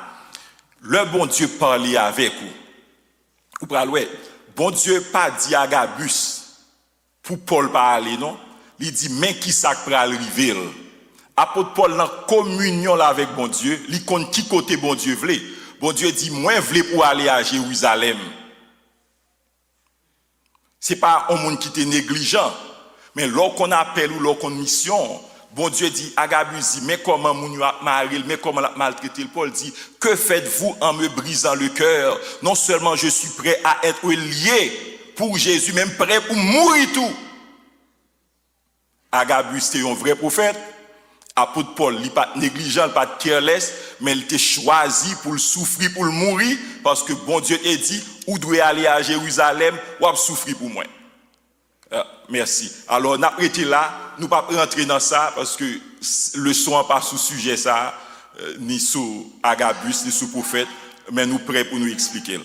le bon Dieu parlait avec vous. Vous parlez, bon Dieu pas dit Agabus pour Paul parler, non? Il dit, mais qui ça peut arriver? Apôtre Paul, dans communion là avec bon Dieu, il compte qui côté bon Dieu voulait. Bon Dieu dit, moi, je voulais pour aller à Jérusalem. Ce n'est pas un monde qui était négligent. Mais lorsqu'on appelle ou lorsqu'on mission, bon Dieu dit, Agabus dit, mais comment mon maril, mais comment maltraiter? Paul dit, que faites-vous en me brisant le cœur? Non seulement je suis prêt à être lié pour Jésus, même prêt pour mourir tout. Agabus était un vrai prophète. Apôtre Paul, il n'est pas négligent, il n'est pas careless, mais il était choisi pour le souffrir, pour le mourir, parce que bon Dieu a dit, où doit aller à Jérusalem, ou à souffrir pour moi. Merci. Alors, nous arrêté là, nous ne pouvons pas rentrer dans ça, parce que le son n'est pas sous sujet ça, ni sous Agabus, ni sous prophète, mais nous prêts pour nous expliquer.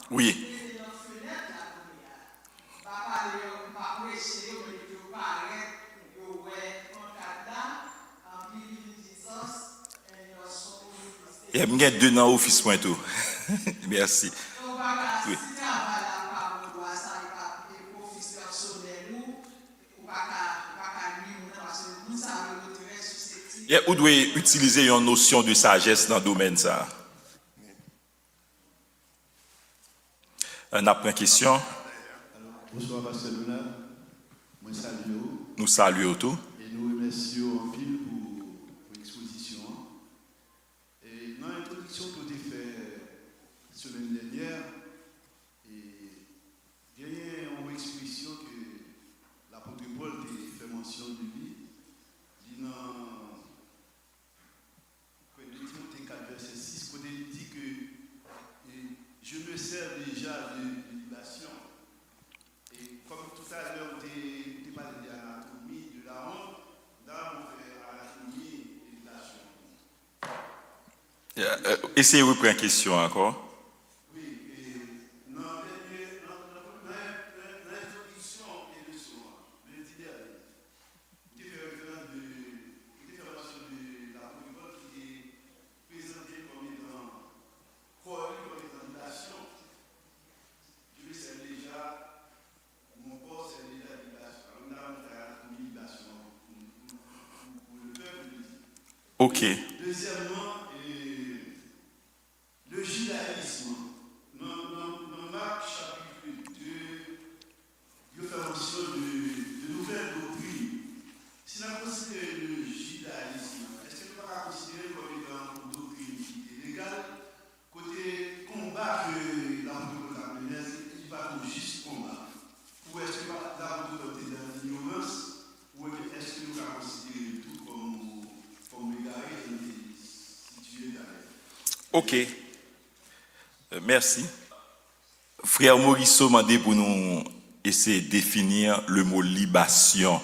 Oui. Il y a bien deux dans l'office point tout. Merci. Oui. Vous devez utiliser une notion de sagesse dans le domaine ça. On a une question. Bonsoir, Pasteur Luna. Moi, saluons. Nous saluons tout. Et nous remercions en pile pour l'exposition. Et dans l'introduction que vous avez faite la semaine dernière, il y a une exposition que l'apôtre Paul a fait mention de lui. Il dit dans Timothée 4, verset 6, quand il dit que je me sers déjà de libation. Et comme tout à l'heure, tu parlé de l'anatomie, de la honte, là, on fait anatomie et de la honte. Essayez de reprendre une question encore. Oui, et dans l'introduction et le soir, le dernier, tu fais référence de l'apôtre Paul qui est présenté comme étant corps, comme étant libation. Je sais déjà. Mon corps, c'est déjà libération. On a une libération pour le peuple. Ok. Deuxièmement, le judaïsme. Dans Marc chapitre 2, il fait mention de nouvelles doctrines. Si on considère le judaïsme, est-ce que nous pouvons considérer comme étant une doctrine qui est légale? Côté combat que l'apôtre a mené, il va comme juste combat. Ou est-ce que l'apôtre est dans l'ignorance? Ou est-ce que nous avons considéré tout comme égaré et situé dans l'air? Ok. Merci. Frère Maurice m'a demandé pour nous essayer de définir le mot libation.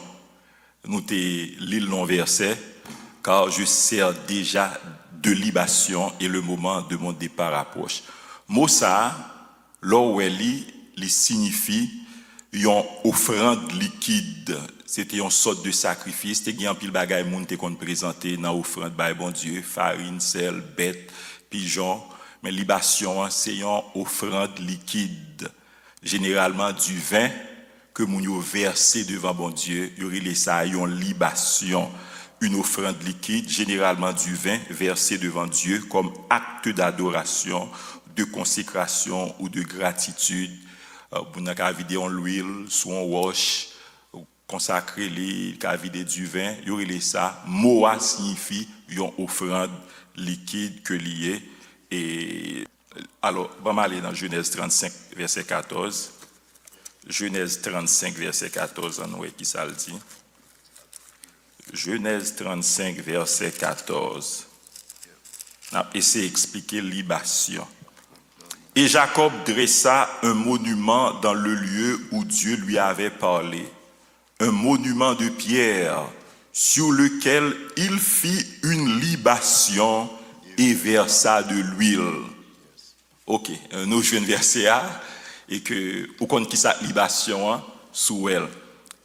Nous t'ai lu le long verset, car je sers déjà de libation et le moment de mon départ approche. Mot ça, là où il signifie une offrande liquide. C'était une sorte de sacrifice. C'était un pile bagay moun te kon présenté dans offrande by bon Dieu, farine, sel, bête, pigeon. Mais libation, c'est une offrande liquide. Généralement du vin que moun yo versé devant bon Dieu, y aurait ça une libation, une offrande liquide, généralement du vin versé devant Dieu comme acte d'adoration, de consécration ou de gratitude. Vous n'avez vidé en l'huile, sous un wash, consacrer les vider du vin, y aurait ça. Moa signifie une offrande liquide que lié. Et alors, on va aller dans Genèse 35, verset 14. Genèse 35, verset 14, on voit qui ça le dit. Genèse 35, verset 14. On a essayé d'expliquer libation. Et Jacob dressa un monument dans le lieu où Dieu lui avait parlé. Un monument de pierre sur lequel il fit une libation et versa de l'huile. Ok, nous jouons verset A et que au compte qui sa libation sous elle.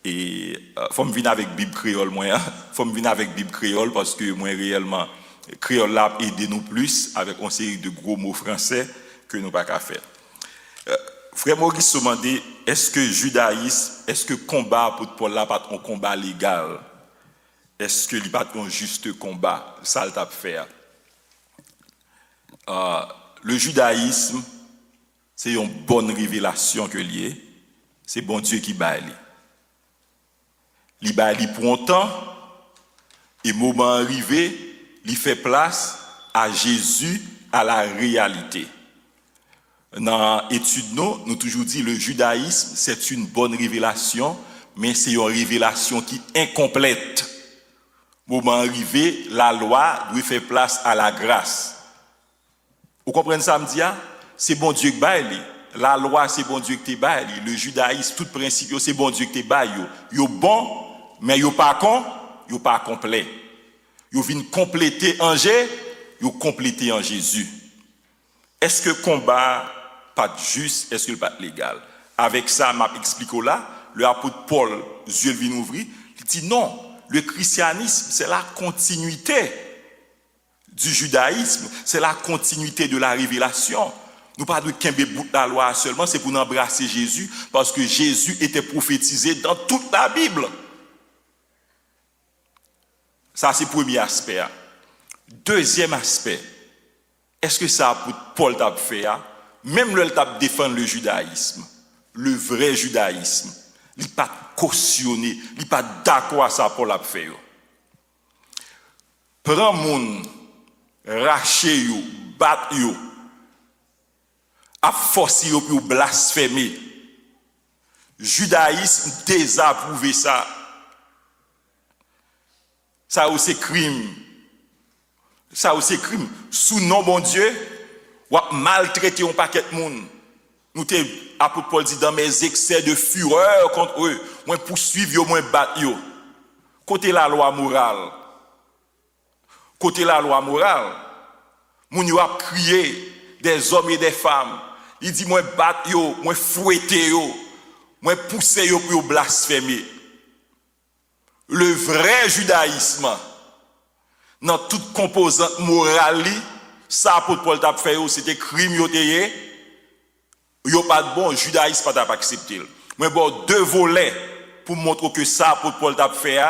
Et faut me venir avec Bible créole moi, faut me venir avec Bible créole parce que moi réellement créole là aide nous plus avec une série de gros mots français que nous pas qu'à faire. Frère Maurice se demandait est-ce que judaïsme, est-ce que combat pour Paul là pas un combat légal? Est-ce que il pas un juste combat? Ça le t'a faire. Le judaïsme, c'est une bonne révélation que lié. C'est bon Dieu qui baille. Il baille pour un temps, et moment arrivé, il fait place à Jésus, à la réalité. Dans l'étude, nous toujours dit le judaïsme, c'est une bonne révélation, mais c'est une révélation qui est incomplète. Moment arrivé, la loi doit faire place à la grâce. Vous comprenez ça, me dit? C'est bon Dieu qui baille. La loi, c'est bon Dieu qui te baille. Le judaïsme, tout principe, c'est bon Dieu qui te baille. Yo bon, mais yo pas con, yo pas complet. Yo vient compléter en Jésus, yo compléter en Jésus. Est-ce que combat pas juste, est-ce que pas légal? Avec ça, m'a expliqué là, le apôtre Paul, yeux vient ouvrir, il dit non, le christianisme, c'est la continuité du judaïsme, c'est la continuité de la révélation. Nous pas de qu'un bout de la loi seulement, c'est pour nous embrasser Jésus, parce que Jésus était prophétisé dans toute la Bible. Ça, c'est le premier aspect. Deuxième aspect, est-ce que ça, Paul t'a fait, même le t'a défendre le judaïsme, le vrai judaïsme, il n'est pas cautionné, il n'est pas d'accord à ça, Paul a fait. Prends moun, racher yo, bat yo, a forcé yo pour blasphémer. Judaïsme désapprouvé ça. Ça aussi crime. Ça aussi crime. Sous nom bon Dieu, ou maltraiter un paquet de monde. Nous t'es apôtre Paul dit dans mes excès de fureur contre eux, moi poursuivre yo, moi battre yo. Côté la loi morale. Côté la loi morale, moun yo a crié des hommes et des femmes. Il dit moi battre yo, moi fouetter yo, moi pousser yo pour blasphémer. Le vrai judaïsme, dans toute composante morale, ça apôtre Paul t'a fait, c'était crime yo teye, yo pas de bon, judaïsme pas accepté. Mais bon, deux volets pour montrer que ça apôtre Paul t'a fait.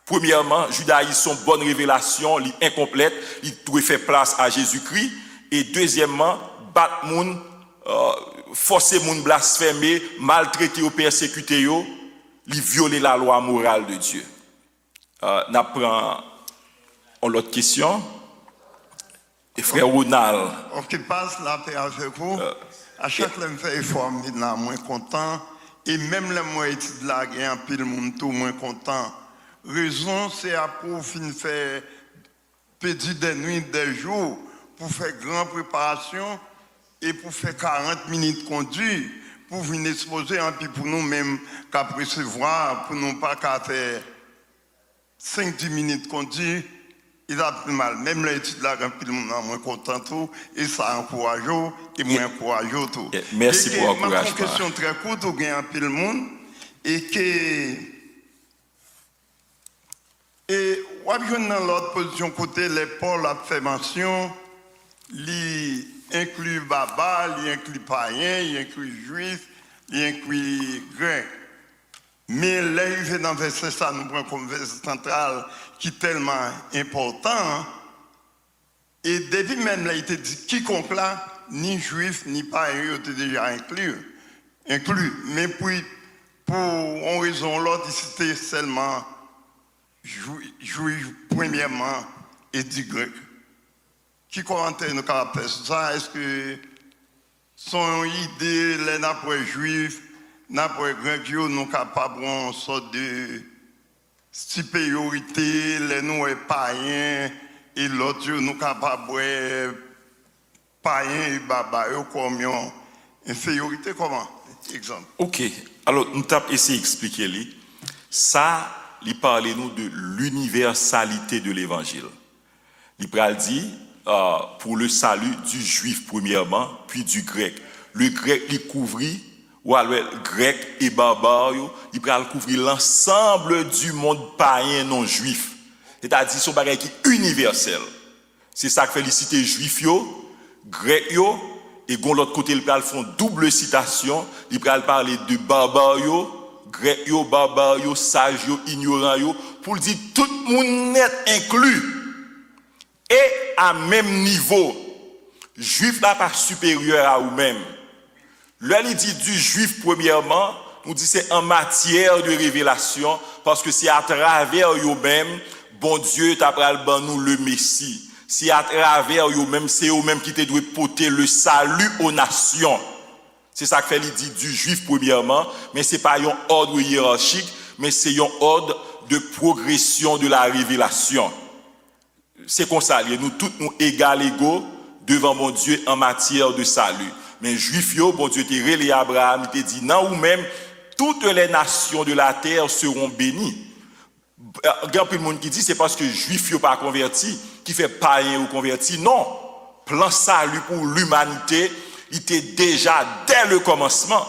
Premièrement, judaïsme son bonne révélation, li incomplète, il doit faire place à Jésus-Christ. Et deuxièmement, battre moun, forcer moun blasphémer, maltraiter ou persécuter yo, li violer la loi morale de Dieu. N'apprend l'autre question. Et frère Ronald. On qui passe la paix avec vous. À chaque fois que je fais effort, je suis moins content. Et même les mois de la guerre, puis le monde tout moins content. Raison, c'est pour faire petit des nuits, des jours, pour faire grande préparation et pour faire 40 minutes conduite, pour venir exposer, et puis pour nous-mêmes, qu'à recevoir, pour nous pas qu'à faire 5-10 minutes conduite, il a plus mal. Même l'étude là, puis le monde est moins content tout, et ça encourage et moins encourage tout. Merci pour l'encouragement. Ma question très courte, où il y a un peu le monde, et que. Et dans l'autre position côté, les Paul a fait mention, il inclut Baba, il inclut païen, il inclut juif, il inclut grec. Mais là, il fait dans le verset, ça nous prend comme verset central qui est tellement important. Et depuis même là, il était dit, quiconque là, ni juif, ni païen, il était déjà inclus. Mais puis, pour une raison l'autre, c'était seulement juif premièrement et du grec. Qui commentaire nous caractère ça? Est-ce que son idée, les nappes juifs, nappes grecs, nous capables d'une sorte de supériorité, les nous païens et l'autre nous capables païens et baba comme une infériorité comment? Exemple. Ok. Alors nous t'avons essayé d'expliquer ça. Il parle nous de l'universalité de l'évangile. Il dit pour le salut du juif premièrement, puis du grec. Le grec, il couvrit, ou alors grec et barbare, il couvrir l'ensemble du monde païen non juif. C'est-à-dire son bagage qui est universel. C'est ça que félicité juif, grec, et de l'autre côté, il font double citation. Il parler de barbare, grec yo, barbar yo, sage yo, ignorant yo, pour dire tout le monde net inclus et à même niveau. Juif là pas supérieur à vous-même. Là il dit du juif premièrement, nous dit c'est en matière de révélation parce que c'est à travers eux-mêmes bon Dieu t'a pral ban nous le Messie. C'est à travers eux-mêmes, c'est eux-mêmes qui te doivent porter le salut aux nations. C'est ça que fait il dit du juif premièrement, mais c'est pas un ordre hiérarchique, mais c'est un ordre de progression de la révélation. C'est comme ça, nous tous nous égaux devant mon Dieu en matière de salut. Mais juif bon Dieu t'a relé Abraham, il t'a dit non ou même toutes les nations de la terre seront bénies. Il y a plus de monde qui dit c'est parce que juif pas converti qui fait païen ou converti. Non, plan salut pour l'humanité. Il était déjà dès le commencement.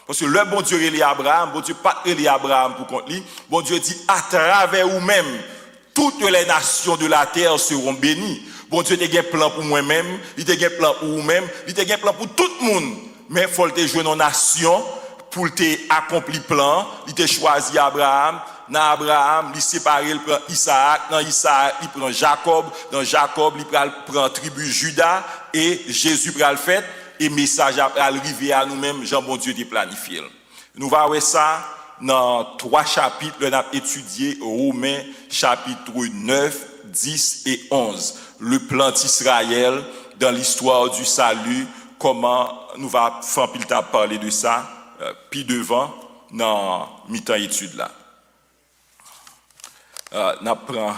Parce que le bon Dieu est Abraham, bon Dieu pas est Abraham pour contre lui. Bon Dieu dit à travers vous-même, toutes les nations de la terre seront bénies. Bon Dieu te un plan pour moi-même, il te un plan pour vous-même, il te un plan pour tout le monde. Mais il faut te jouer dans nation pour te accomplir plan, il te choisi Abraham. Dans Abraham, il sépare, il prend Isaac, dans Isaac, il prend Jacob, dans Jacob, il prend tribu Juda, et Jésus prend le fait, et message à arriver à nous-mêmes, Jean bon Dieu te planifié. Nous allons voir ça dans 3 chapitres, nous avons étudié Romains chapitre 9, 10 et 11. Le plan d'Israël dans l'histoire du salut, comment nous allons faire parler de ça, puis devant, dans mi-temps étude là. N'apprend.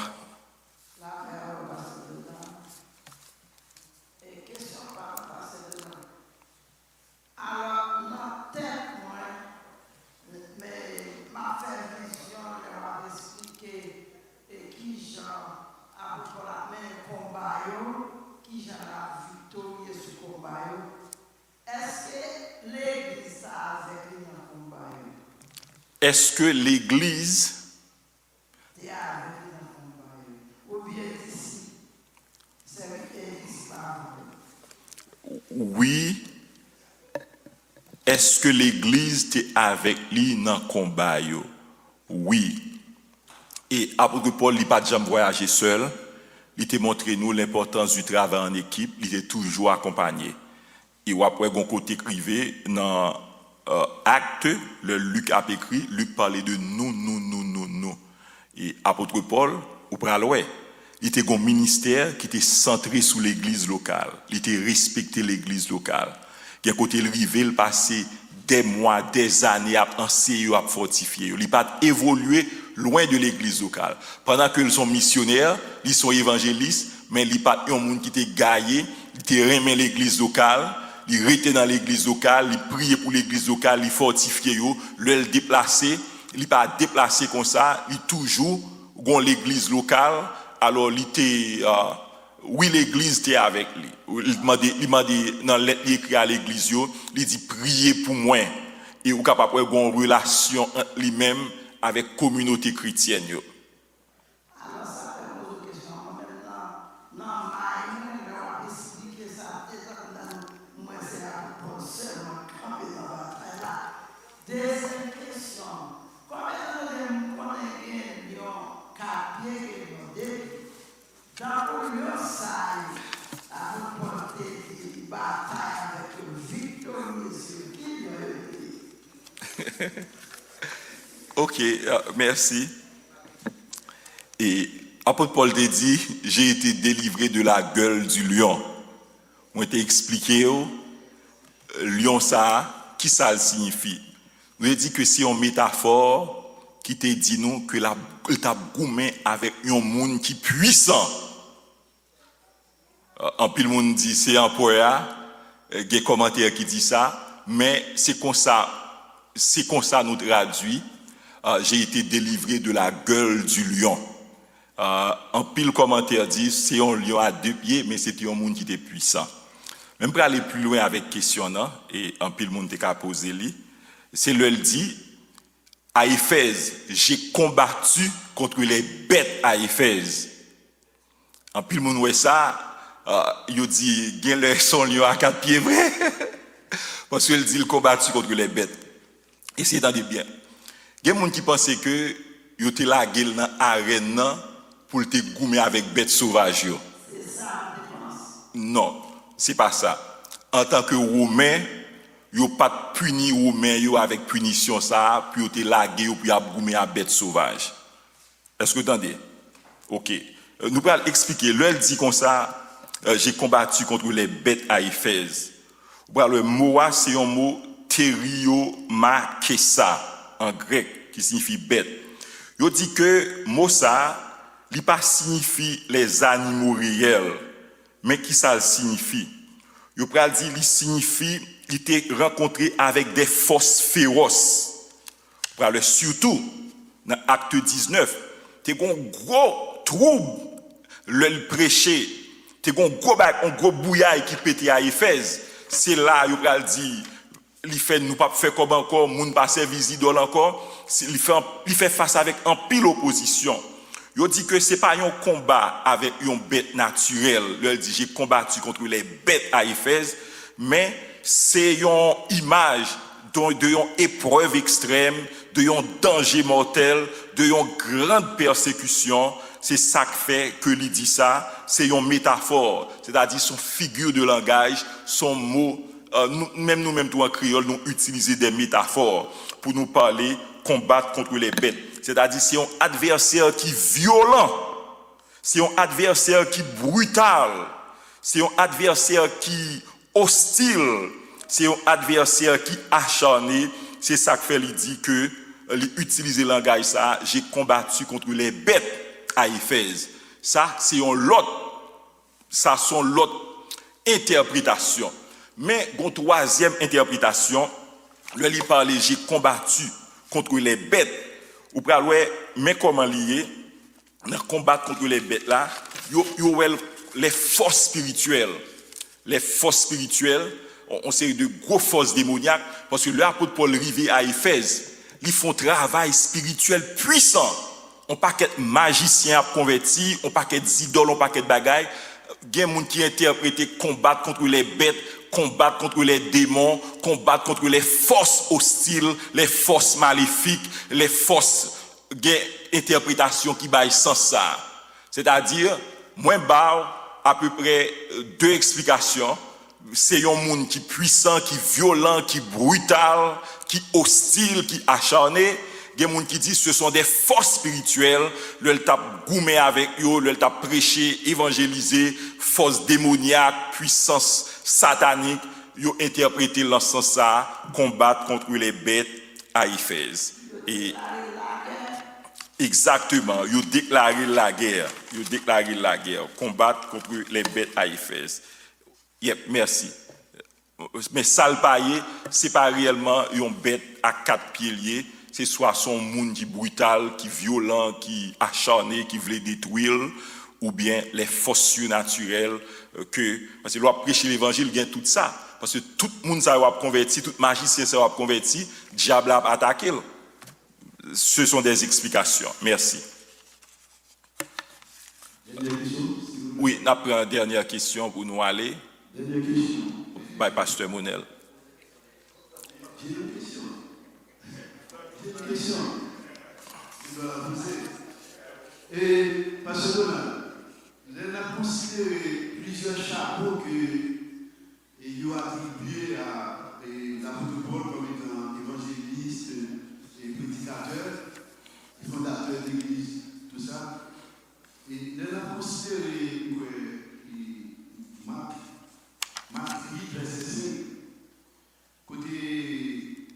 Est-ce que l'Église oui, est-ce que l'Église est avec lui dans le combat? Oui. Et apôtre Paul, il n'a pas jamais voyagé seul. Il t'a montré nous l'importance du travail en équipe. Il est toujours accompagné. Et après, on côté privé, dans Acte, le Luc a écrit, Luc parlait de nous. Et apôtre Paul, au praloué, il était un ministère qui était centré sur l'église locale. Il était respecté l'église locale. Il a côté le rivé, il passait des mois, des années à enseigner, à fortifier. Il n'a pas évolué loin de l'église locale. Pendant qu'ils sont missionnaires, ils sont évangélistes, mais il n'y a pas un monde qui était gaillé, il était remis l'église locale. Il était dans l'église locale, il priait pour l'église locale, il fortifiait, il déplacé, il n'est pas déplacé comme ça, il toujours dans l'église locale, alors il était, oui l'église était avec lui. Il m'a dit dans lettre écrit à l'église, il dit priez pour moi, et il est capable d'avoir une relation entre lui-même avec la communauté chrétienne. Deuxième question. Combien de temps on est quartier dans le salle à vous porter des batailles avec le victorieux qui Ok, merci. Et apôtre Paul te dit, j'ai été délivré de la gueule du lion. On t'a expliqué, lion ça, qui ça signifie? Nous avons dit que c'est une métaphore qui te dit nous que la t'a goumé avec un monde qui est puissant. En pile monde dit c'est un poète, il y a des commentaires qui disent ça, mais c'est comme ça nous traduit. J'ai été délivré de la gueule du lion. En pile commentaire dit c'est un lion à 2 pieds, mais c'était un monde qui était puissant. Même pour aller plus loin avec question et en pile monde t'a posé lui. C'est le dit, à Éphèse, j'ai combattu contre les bêtes à Éphèse. En pile monde ouais ça, il dit, il y a son lion à 4 pieds vrai. Parce qu'il dit, il combattu contre les bêtes. Et c'est dans des biens. Il y a des gens qui pensent que il était là dans l'arène pour te goumer avec bêtes sauvages. C'est ça, je pense. Non, c'est pas ça. En tant que Romain, yo pas puni Romain yo avec punition ça puis te laguer ou puis a goumer à bête sauvage. Est-ce que vous entendez? OK. Nous allons expliquer. Elle dit comme ça, j'ai combattu contre les bêtes à Éphèse. Le mot c'est un mot terioma-kessa en grec qui signifie bête. Yo dit que mot ça, il pas signifie les animaux réels, mais qui ça signifie? Yo pral dit il signifie il était rencontré avec des forces féroces. Surtout, dans Acte 19, tu as un gros trouble, le prêcher, tu as un gros bouillaille qui pétait à Éphèse. C'est là, il a dit, il fait nous pas faire comme encore, nous pas servir d'idole encore, il fait face avec un pile opposition. Il dit que c'est pas un combat avec une bête naturelle. Il dit j'ai combattu contre les bêtes à Éphèse, mais c'est une image de une épreuve extrême, de un danger mortel, de une grande persécution. C'est ça qui fait que il dit ça. C'est une métaphore, c'est-à-dire son figure de langage, son mot. Même nous-mêmes, en créole, nous utilisons des métaphores pour nous parler, combattre contre les bêtes. C'est-à-dire, c'est un adversaire qui est violent, c'est un adversaire qui est brutal, c'est un adversaire qui est hostile, c'est un adversaire qui est acharné. C'est ça que fait, il dit que, il utilise le langage, ça, j'ai combattu contre les bêtes à Éphèse. Ça, c'est l'autre interprétation. Mais, une troisième interprétation, il parle, j'ai combattu contre les bêtes. Ou mais comment lier, combattre contre les bêtes là, les forces spirituelles. Les forces spirituelles, on sait de gros forces démoniaques, parce que l'apôtre Paul arrivé à Éphèse, ils font un travail spirituel puissant. On pas qu'être magicien à convertir, on pas qu'être idole, on pas qu'être bagaille. Il y a des gens qui interprètent combattre contre les bêtes, combattre contre les démons, combattre contre les forces hostiles, les forces maléfiques, les forces d'interprétation qui baillent sans ça. C'est-à-dire, moi, à peu près 2 explications. C'est un monde qui est puissant, qui est violent, qui est brutal, qui est hostile, qui est acharné. Il y a des gens qui disent que ce sont des forces spirituelles, le tap goumé avec eux, le tap prêché, évangélisé, forces démoniaques, puissance satanique, ils ont interprété dans ce sens-là, combattre contre les bêtes à Éphèse. Et exactement, ils ont déclaré la guerre. Ils ont déclaré la guerre, combattre contre les bêtes à Éphèse. Yep, merci. Mais ça le paillé, c'est pas réellement une bête à 4 pieds liés. C'est soit son monde qui est brutal, qui est violent, qui est acharné, qui veut détruire, ou bien les forces surnaturelles parce que l'on prêcher l'évangile, il y a tout ça. Parce que tout le monde ça va convertir, tout magicien ça va convertir, le diable a attaqué. Ce sont des explications. Merci. Dernière question. Oui, on a pris une dernière question pour nous aller. Dernière question. By Pasteur Monel. J'ai une question. Je dois la poser. Et, Pasteur Donald, vous avez considéré plusieurs chapeaux que il a attribués à l'apôtre Paul comme étant évangéliste et prédicateur, fondateur d'église, tout ça. Et il a considéré Marc 8, verset 5, côté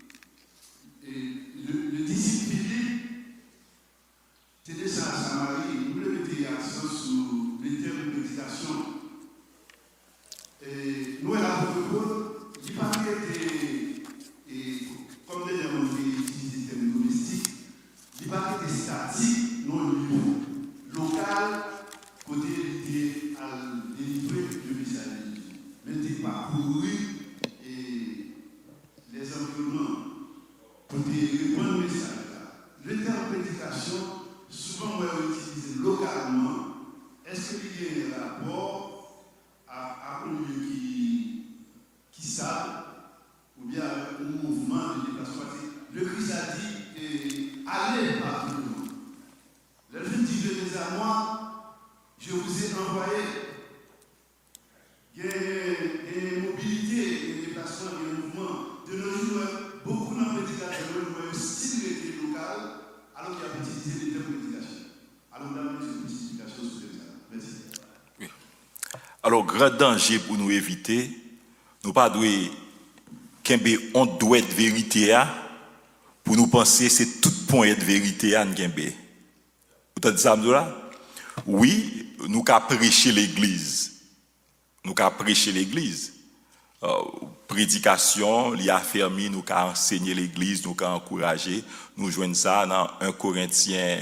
le disciple Philippe, c'était ça à Samarie, il voulait mettre l'accent sur les termes de méditation. Et nous, l'apôtre Paul, il parlait comme des gens qui utilisent des termes domestiques, il parlait des statiques, non local, côté l'idée à délivrer le message. Mais il parcouru et les environnements pour répondre au message. Le terme prédication, souvent on va utiliser localement. Est-ce qu'il y a un rapport à un lieu qui sale ou bien un mouvement de déplacement? Le Christ a dit allez partout le monde. Le Christ dit venez à moi, je vous ai envoyé. Il y a une mobilité, des déplacements, des mouvements. De nos jours, beaucoup de prédicateurs ont un style local, alors qu'il y a utilisé des termes de prédication. Alors, là, nous avons une explication sur ça. Merci. Oui. Alors, grand danger pour nous éviter, nous pas on doit être vérité pour nous penser c'est tout point de vérité à nous. Vous entendez ça, là? Oui, nous avons prêché l'église. Nous avons prêché l'église. Prédication, il a fermé, nous avons enseigné l'église, nous avons encouragé. Nous joignons ça dans 1 Corinthiens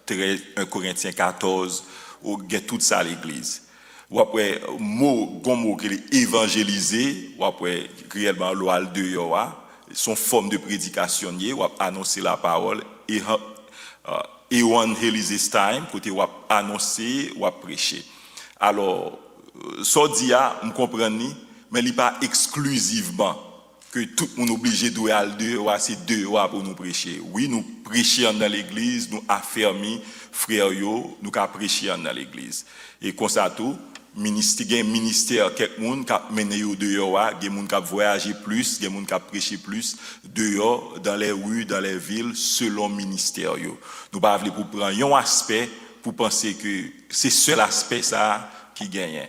13, 1 Corinthiens 14, où il y a tout ça à l'église. Ou après, mot qui est évangélisé, ou après, réellement, l'oral de Yoa, son forme de prédication, ou annoncer la parole, et Evangelist Time, côté ou annoncer ou prêcher. Alors, ça dit, je comprends, mais il n'est pas exclusivement que tout le monde est obligé de aller dehors, c'est dehors pour nous prêcher. Oui, nous prêchons dans l'église, nous affermons, frères, nous prêchons dans l'église. Et comme ça, tout, ministère, quelqu'un qui a mené dehors, quelqu'un qui a voyagé plus, quelqu'un qui a prêché plus, dehors, dans les rues, dans les villes, selon le ministère. Nous ne pouvons pas prendre un aspect pour penser que c'est seul aspect ça qui gagne.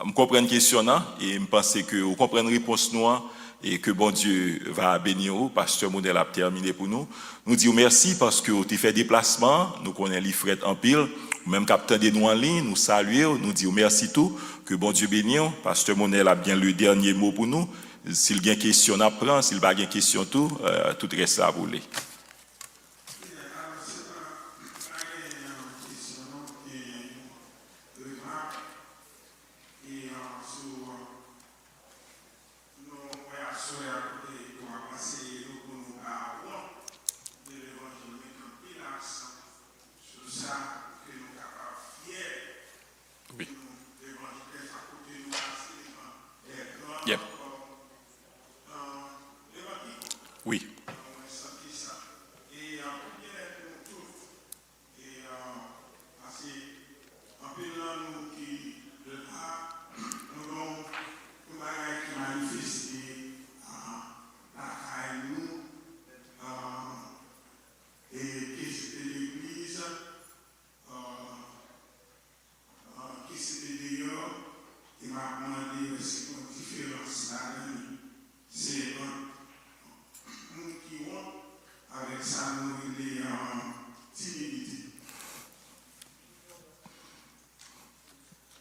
Je comprends une question et je pense que vous comprenez la réponse noire. Et que bon Dieu va bénir vous, pasteur Modèle a terminé pour nous. Nous disons merci parce que vous avez fait déplacement, nous connaissons les frais en pile, même capitaine de nous en ligne, nous saluons, nous disons merci tout, que bon Dieu bénisse. Pasteur Modèle a bien le dernier mot pour nous. S'il y a une question, on apprend, s'il n'y a pas de question, tout reste à rouler. Yep. Oui.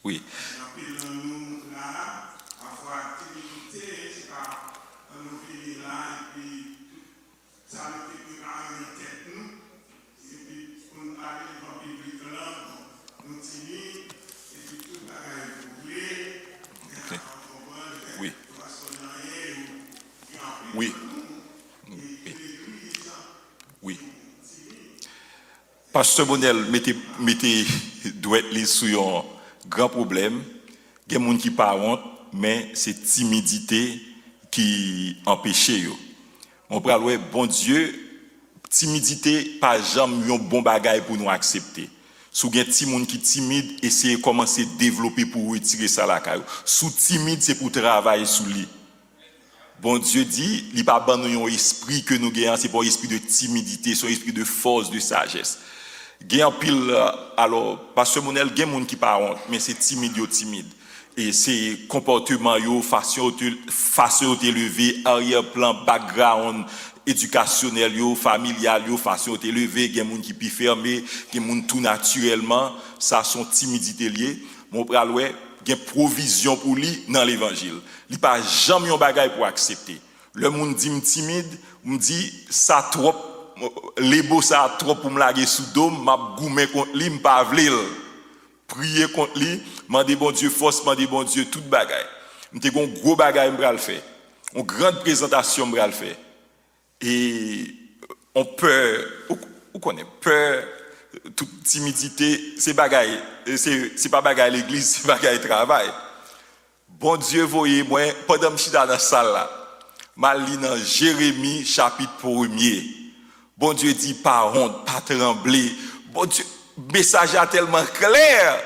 Oui. Oui. Oui. Oui. Pasteur Bonel, mettez doit être sur un grand problème. Il y a des gens qui pas honte, mais c'est timidité qui empêche yo. On peut dire bon Dieu, timidité pas jamais un bon bagage pour nous accepter. Si vous avez des gens qui sont timides, essayez de commencer à développer pour retirer ça la caille. Si timide, c'est pour travailler sur lui. Bon Dieu dit, il n'y a pas un esprit que nous gagnons, c'est pas un esprit de timidité, c'est un esprit de force, de sagesse. Il y a un pile, alors, Pasteur Monel, il y a des gens qui pas honte, mais c'est timide. Et c'est comportement, façon de lever, arrière-plan, background, éducationnel, familial, façon de lever, il y a des gens qui sont fermés, il y a des gens tout naturellement, ça sont timidité liées. Mon frère, il y a une provision pour lui dans l'évangile. Il n'y a pas jamais un bagage pour accepter. Le monde dit timide, me dit ça trop, les beaux ça trop pour me laguer sous dôme, m'a goumé contre lui, m'pas vle. Prier contre lui, demander bon Dieu force, demander bon Dieu toute bagaille. M'te gon gros bagaille m'bral faire. Une grande présentation m'bral faire. Et on peur, on connaît peur, toute timidité, c'est bagaille, c'est pas bagaille l'église, c'est bagaille travail. Bon Dieu voyez moi pendant que je suis dans la salle là, mal li dans Jérémie chapitre 1er. Bon Dieu dit pas honte, pas trembler. Bon Dieu, message est tellement clair.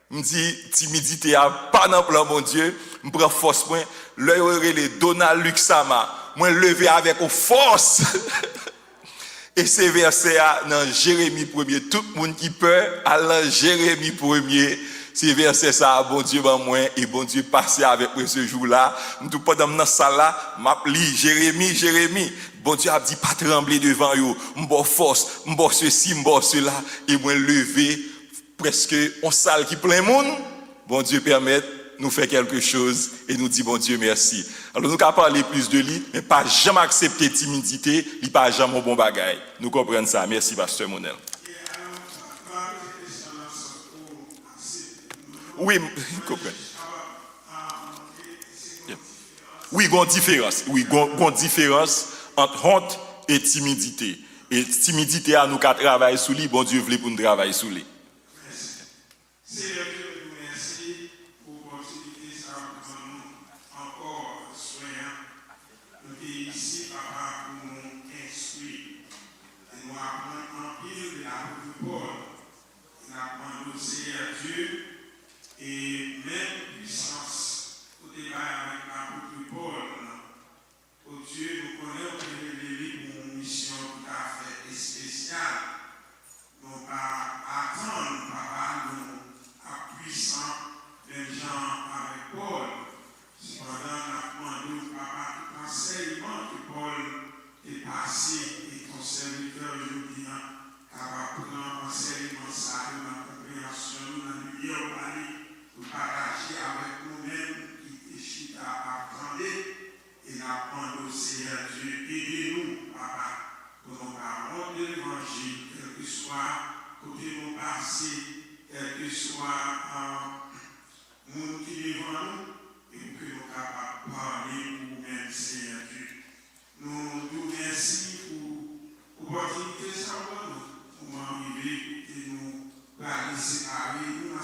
Me dit timidité a pas dans plan mon Dieu, me prend force moi, le Donald Luxama, moi lever avec force. Et ces versets dans Jérémie 1er, tout le monde qui peut aller Jérémie 1er, ces versets ça bon Dieu ben moi et bon Dieu passer avec moi ce jour-là, tout pendant dans salle là, m'a li Jérémie, bon Dieu a dit pas trembler devant yo, m'bo force, m'bo ceci, m'bo cela et moi lever presque en salle qui plein monde. Bon Dieu permet nous faire quelque chose et nous dit bon Dieu merci. Alors nous avons parlé plus de lui, mais pas jamais accepter timidité, il pas jamais un bon bagage. Nous comprenons ça. Merci pasteur Monel. Oui, comprends. Oui, il y a une différence. Oui, il y a une différence entre honte et timidité. Et timidité à nous qu'à travailler sous lui, bon Dieu voulait pour nous travailler sous lui. Seigneur Dieu, nous remercie pour l'opportunité ça nous encore soignant. Nous sommes ici, papa, pour nous instruire. Et nous apprenons en pile de l'apôtre Paul. Nous apprenons, Seigneur Dieu, et même puissance pour débat avec l'apôtre Paul. Oh Dieu, nous connaissons que les pour une mission tout à fait spéciale. Nous pas attendre, papa, nous puissant, les gens avec Paul. Cependant, nous demandons, papa, tout enseignement que Paul est passé et ton serviteur aujourd'hui, capable de prendre enseignement ça, dans la compréhension, dans la lumière, pour partager avec nous-mêmes qui échouent à apprendre et apprendre au Seigneur Dieu. Aidez-nous, papa, pour nos parents de l'évangile, quel que soit côté nous passé, quel que soit le monde qui est devant nous, et que nous sommes capables de parler pour nous-mêmes, Seigneur Dieu. Nous vous remercions pour l'opportunité de savoir nous, pour m'arriver et nous parler séparer, nous